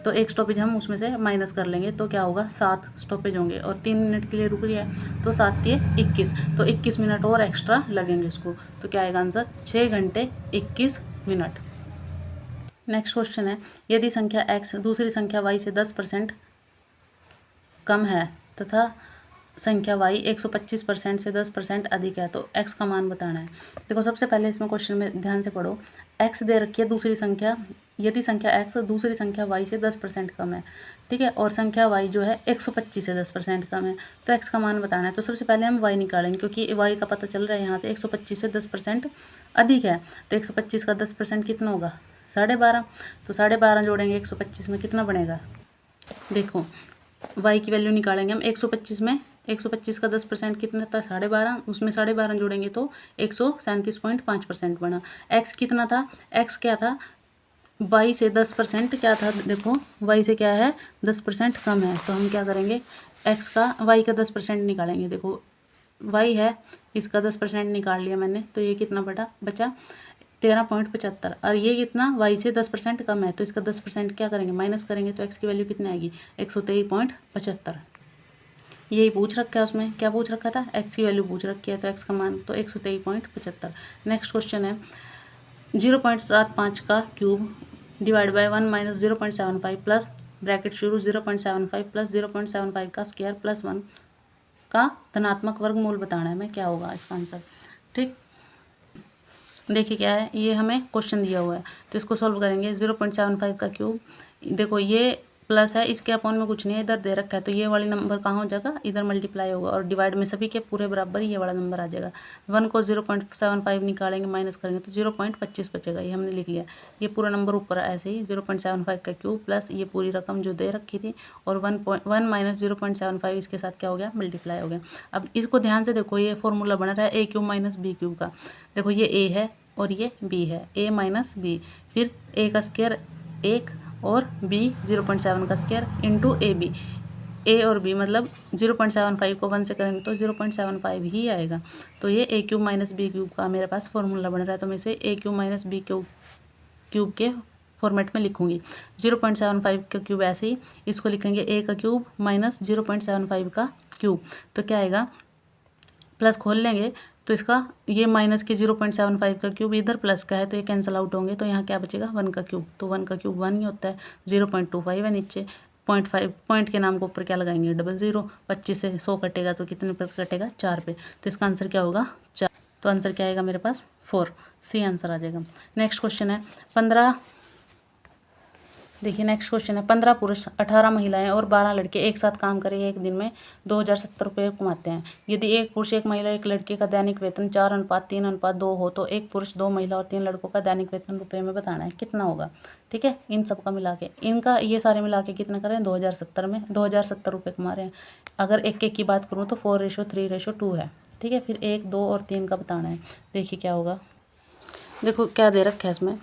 तो एक स्टॉपेज हम उसमें से माइनस कर लेंगे तो क्या होगा 7 स्टॉपेज होंगे। और 3 मिनट के लिए रुक रही है तो 7 ये 21, तो 21 मिनट और एक्स्ट्रा लगेंगे इसको। तो क्या आएगा आंसर 6 घंटे 21 मिनट। नेक्स्ट क्वेश्चन है, यदि संख्या x दूसरी संख्या y से 10% कम है तथा संख्या y 125% से 10% अधिक है तो x का मान बताना है। देखो सबसे पहले इसमें क्वेश्चन में ध्यान से पढ़ो, x दे रखी है दूसरी संख्या, यदि संख्या x दूसरी संख्या y से 10% कम है, ठीक है, और संख्या y जो है 125 से 10% कम है, तो x का मान बताना है। तो सबसे पहले हम y निकालेंगे क्योंकि y का पता चल रहा है यहाँ से 125 से 10% अधिक है। तो 125 का 10% कितना होगा 12.5, तो 12.5 जोड़ेंगे 125 में कितना बनेगा, देखो y की वैल्यू निकालेंगे हम 125 में, 125 का 10% कितना था 12.5, उसमें 12.5 जोड़ेंगे तो 137.5% बना। x कितना था, x क्या था y से 10% क्या था, देखो y से क्या है 10% कम है, तो हम क्या करेंगे x का y का 10% निकालेंगे। देखो y है, इसका 10% निकाल लिया मैंने, तो ये कितना बचा 13.75, और ये कितना y से 10% कम है तो इसका 10% क्या करेंगे माइनस करेंगे तो x की वैल्यू कितनी आएगी 123.75। यही पूछ रखा है, उसमें क्या पूछ रखा था x की वैल्यू पूछ रखी है, तो x का मान तो 123.75। नेक्स्ट क्वेश्चन है 0.75 का cube divide by 1 minus 0.75 plus bracket शुरू 0.75 प्लस 0.75 का स्क्वायर प्लस 1 का धनात्मक वर्गमूल बताना है हमें, क्या होगा इसका आंसर। ठीक, देखिए क्या है, ये हमें क्वेश्चन दिया हुआ है तो इसको सॉल्व करेंगे। 0.75 का क्यूब, देखो ये प्लस है, इसके अपॉन में कुछ नहीं है, इधर दे रखा है, तो ये वाली नंबर कहाँ हो जाएगा इधर मल्टीप्लाई होगा और डिवाइड में सभी के पूरे बराबर ये वाला नंबर आ जाएगा। 1 को 0.75 निकालेंगे माइनस करेंगे तो 0.25 बचेगा, ये हमने लिख लिया। ये पूरा नंबर ऊपर ऐसे ही 0.75 का क्यूब प्लस ये पूरी रकम जो दे रखी थी और 1 माइनस 0.75 इसके साथ क्या हो गया मल्टीप्लाई हो गया। अब इसको ध्यान से देखो, ये फॉर्मूला बना रहा है ए क्यूब माइनस बी क्यूब का। देखो ये ए है और ये बी है, ए माइनस बी, फिर ए का स्क्वायर 1 और b 0.7 का स्क्वायर इंटू ए बी, ए और बी मतलब 0.75 को 1 से करेंगे तो 0.75 ही आएगा। तो ये ए क्यूब माइनस बी क्यूब का मेरे पास फॉर्मूला बन रहा है, तो मैं इसे ए क्यूब माइनस बी क्यूब के फॉर्मेट में लिखूंगी। 0.75 का क्यूब ऐसे ही इसको लिखेंगे ए का क्यूब माइनस 0.75 का क्यूब, तो क्या आएगा प्लस खोल लेंगे तो इसका ये माइनस के 0.75 का क्यूब इधर प्लस का है तो ये कैंसिल आउट होंगे, तो यहाँ क्या बचेगा 1 का क्यूब, तो 1 का क्यूब 1 ही होता है। 0.25 है नीचे, 0.5 पॉइंट के नाम के ऊपर क्या लगाएंगे 00, 25 से 100 कटेगा तो कितने पे कटेगा 4 पे, तो इसका आंसर क्या होगा 4, तो आंसर क्या आएगा मेरे पास 4, सी आंसर आ जाएगा। नेक्स्ट क्वेश्चन है 15, देखिए नेक्स्ट क्वेश्चन है 15 पुरुष 18 महिलाएं और 12 लड़के एक साथ काम करें एक दिन में 2070 रुपये कमाते हैं। यदि एक पुरुष एक महिला एक लड़के का दैनिक वेतन 4:3:2 हो तो एक पुरुष 2 महिला और 3 लड़कों का दैनिक वेतन रुपये में बताना है कितना होगा। ठीक है, इन सब का मिला के, इनका ये सारे मिला के कितना करें 2070 में 2070 रुपये कमा रहे हैं। अगर एक एक की बात करूँ तो 4:3:2 है। ठीक है, फिर 1, 2 और 3 का बताना है। देखिए क्या होगा, देखो क्या दे रखा है इसमें,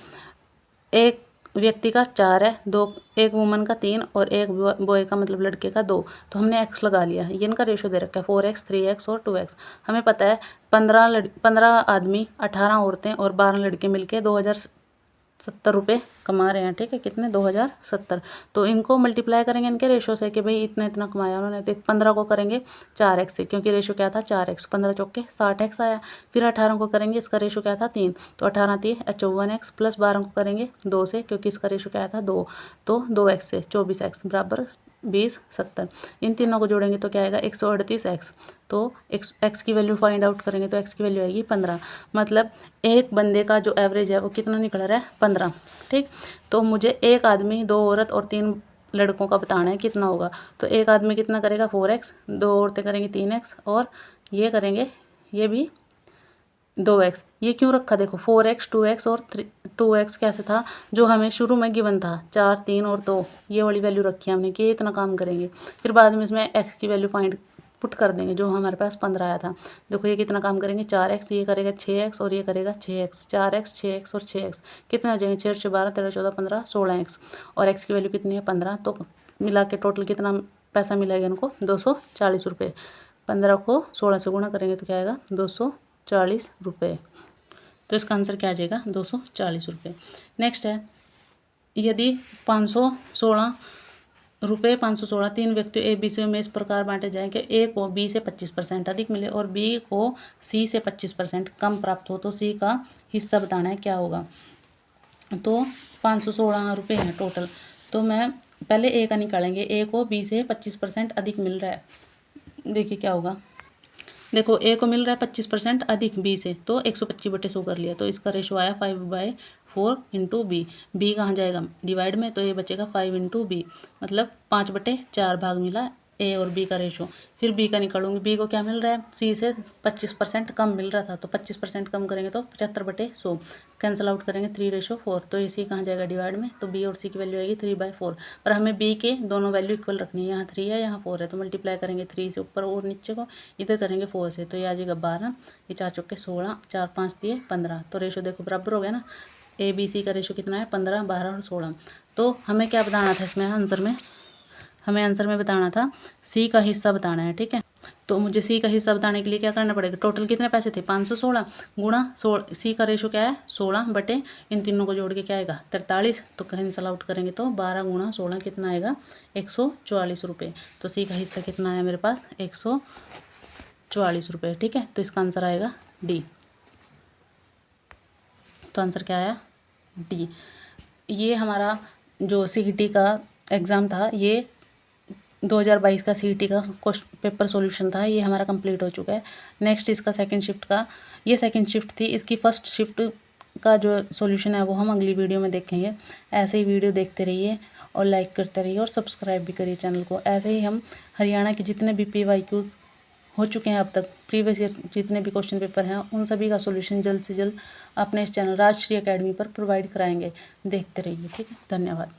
एक व्यक्ति का 4 है, 2 एक वुमन का 3 और एक बॉय का मतलब लड़के का 2, तो हमने x लगा लिया। ये इनका रेशो दे रखा है 4x 3x और 2x। हमें पता है 15 आदमी 18 औरतें और 12 लड़के मिलके 2070 रुपये कमा रहे हैं। ठीक है, कितने 2070, तो इनको मल्टीप्लाई करेंगे इनके रेशो से कि भाई इतना इतना कमाया उन्होंने, तो 15 को करेंगे 4x से क्योंकि रेशो क्या था 4x, 15 चौके 60x आया। फिर 18 को करेंगे, इसका रेशो क्या था 3, तो 18 3 54x प्लस 12 को करेंगे 2 से क्योंकि इसका रेशो क्या था 2, तो 2x से 24x बराबर 20 70, इन तीनों को जोड़ेंगे तो क्या आएगा 138 एक्स। तो एक्स की वैल्यू फाइंड आउट करेंगे तो एक्स की वैल्यू आएगी 15। मतलब एक बंदे का जो एवरेज है वो कितना निकल रहा है 15। ठीक, तो मुझे एक आदमी, 2 औरत और 3 लड़कों का बताना है कितना होगा। तो एक आदमी कितना करेगा 4x, 2 औरतें करेंगी 3x और ये करेंगे ये भी 2x। ये क्यों रखा देखो 4x 2x और 2x कैसे था जो हमें शुरू में गिवन था 4 3 और 2, ये वाली वैल्यू रखी है हमने कि इतना काम करेंगे। फिर बाद में इसमें x की वैल्यू फाइंड पुट कर देंगे जो हमारे पास 15 आया था। देखो ये कितना काम करेंगे 4x, ये करेगा 6x और ये करेगा 6x, 4x 6x और 6x कितने हो जाएंगे 6 12 13 14 15 16x और x की वैल्यू कितनी है 15। तो मिला के टोटल कितना पैसा मिलेगा इनको 240 रुपये। 15 को 16 से गुणा करेंगे तो क्या आएगा 240 रुपये। तो इसका आंसर क्या आ जाएगा 240 रुपये। नेक्स्ट है यदि 516 रुपये 516 तीन व्यक्तियों ए बी सी में इस प्रकार बांटे जाएं कि ए को बी से 25% अधिक मिले और बी को सी से 25% कम प्राप्त हो तो सी का हिस्सा बताना है क्या होगा। तो 516 रुपये हैं टोटल, तो मैं पहले ए का निकालेंगे। ए को बी से 25% अधिक मिल रहा है, देखिए क्या होगा। देखो ए को मिल रहा है 25% अधिक बी से, तो 125/100 कर लिया तो इसका रेशो आया 5/4 इंटू बी। बी कहाँ जाएगा डिवाइड में, तो ये बचेगा 5 इंटू बी, मतलब 5/4 भाग मिला ए और बी का रेशो। फिर बी का निकालूंगी, बी को क्या मिल रहा है सी से 25% कम मिल रहा था, तो 25% कम करेंगे तो 75/100 कैंसिल आउट करेंगे 3/4, तो ये सी कहाँ जाएगा डिवाइड में, तो बी और सी की वैल्यू आएगी 3/4। पर हमें बी के दोनों वैल्यू इक्वल रखनी है, यहाँ 3 है यहाँ 4 है, तो मल्टीप्लाई करेंगे 3 से ऊपर और नीचे को, इधर करेंगे 4 से, तो ये आ जाएगा 12, ये 4 चौके 16, 4 5 दिए 15, तो रेशो देखो बराबर हो गया ना। ए बी सी का रेशो कितना है 15 12 और 16। तो हमें क्या बताना था इसमें आंसर में, हमें आंसर में बताना था सी का हिस्सा बताना है। ठीक है, तो मुझे सी का हिस्सा बताने के लिए क्या करना पड़ेगा, टोटल कितने पैसे थे 516 गुणा 16, सी का रेशो क्या है 16 बटे इन तीनों को जोड़ के क्या आएगा 43, तो कैंसल आउट करेंगे तो 12 गुणा 16 कितना आएगा 144 रुपये। तो सी का हिस्सा कितना आया मेरे पास 144 रुपये। ठीक है, तो इसका आंसर आएगा डी। तो आंसर क्या आया डी। ये हमारा जो CET का एग्ज़ाम था, ये 2022 का CET का क्वेश्चन पेपर सॉल्यूशन था, ये हमारा कंप्लीट हो चुका है। नेक्स्ट इसका सेकंड शिफ्ट का, ये सेकंड शिफ्ट थी, इसकी फर्स्ट शिफ्ट का जो सॉल्यूशन है वो हम अगली वीडियो में देखेंगे। ऐसे ही वीडियो देखते रहिए और लाइक करते रहिए और सब्सक्राइब भी करिए चैनल को। ऐसे ही हम हरियाणा के जितने भी PYQs हो चुके हैं अब तक, प्रीवियस ईयर जितने भी क्वेश्चन पेपर हैं, उन सभी का सॉल्यूशन जल्द से जल्द अपने इस चैनल राजश्री एकेडमी पर प्रोवाइड कराएंगे। देखते रहिए। ठीक है, धन्यवाद।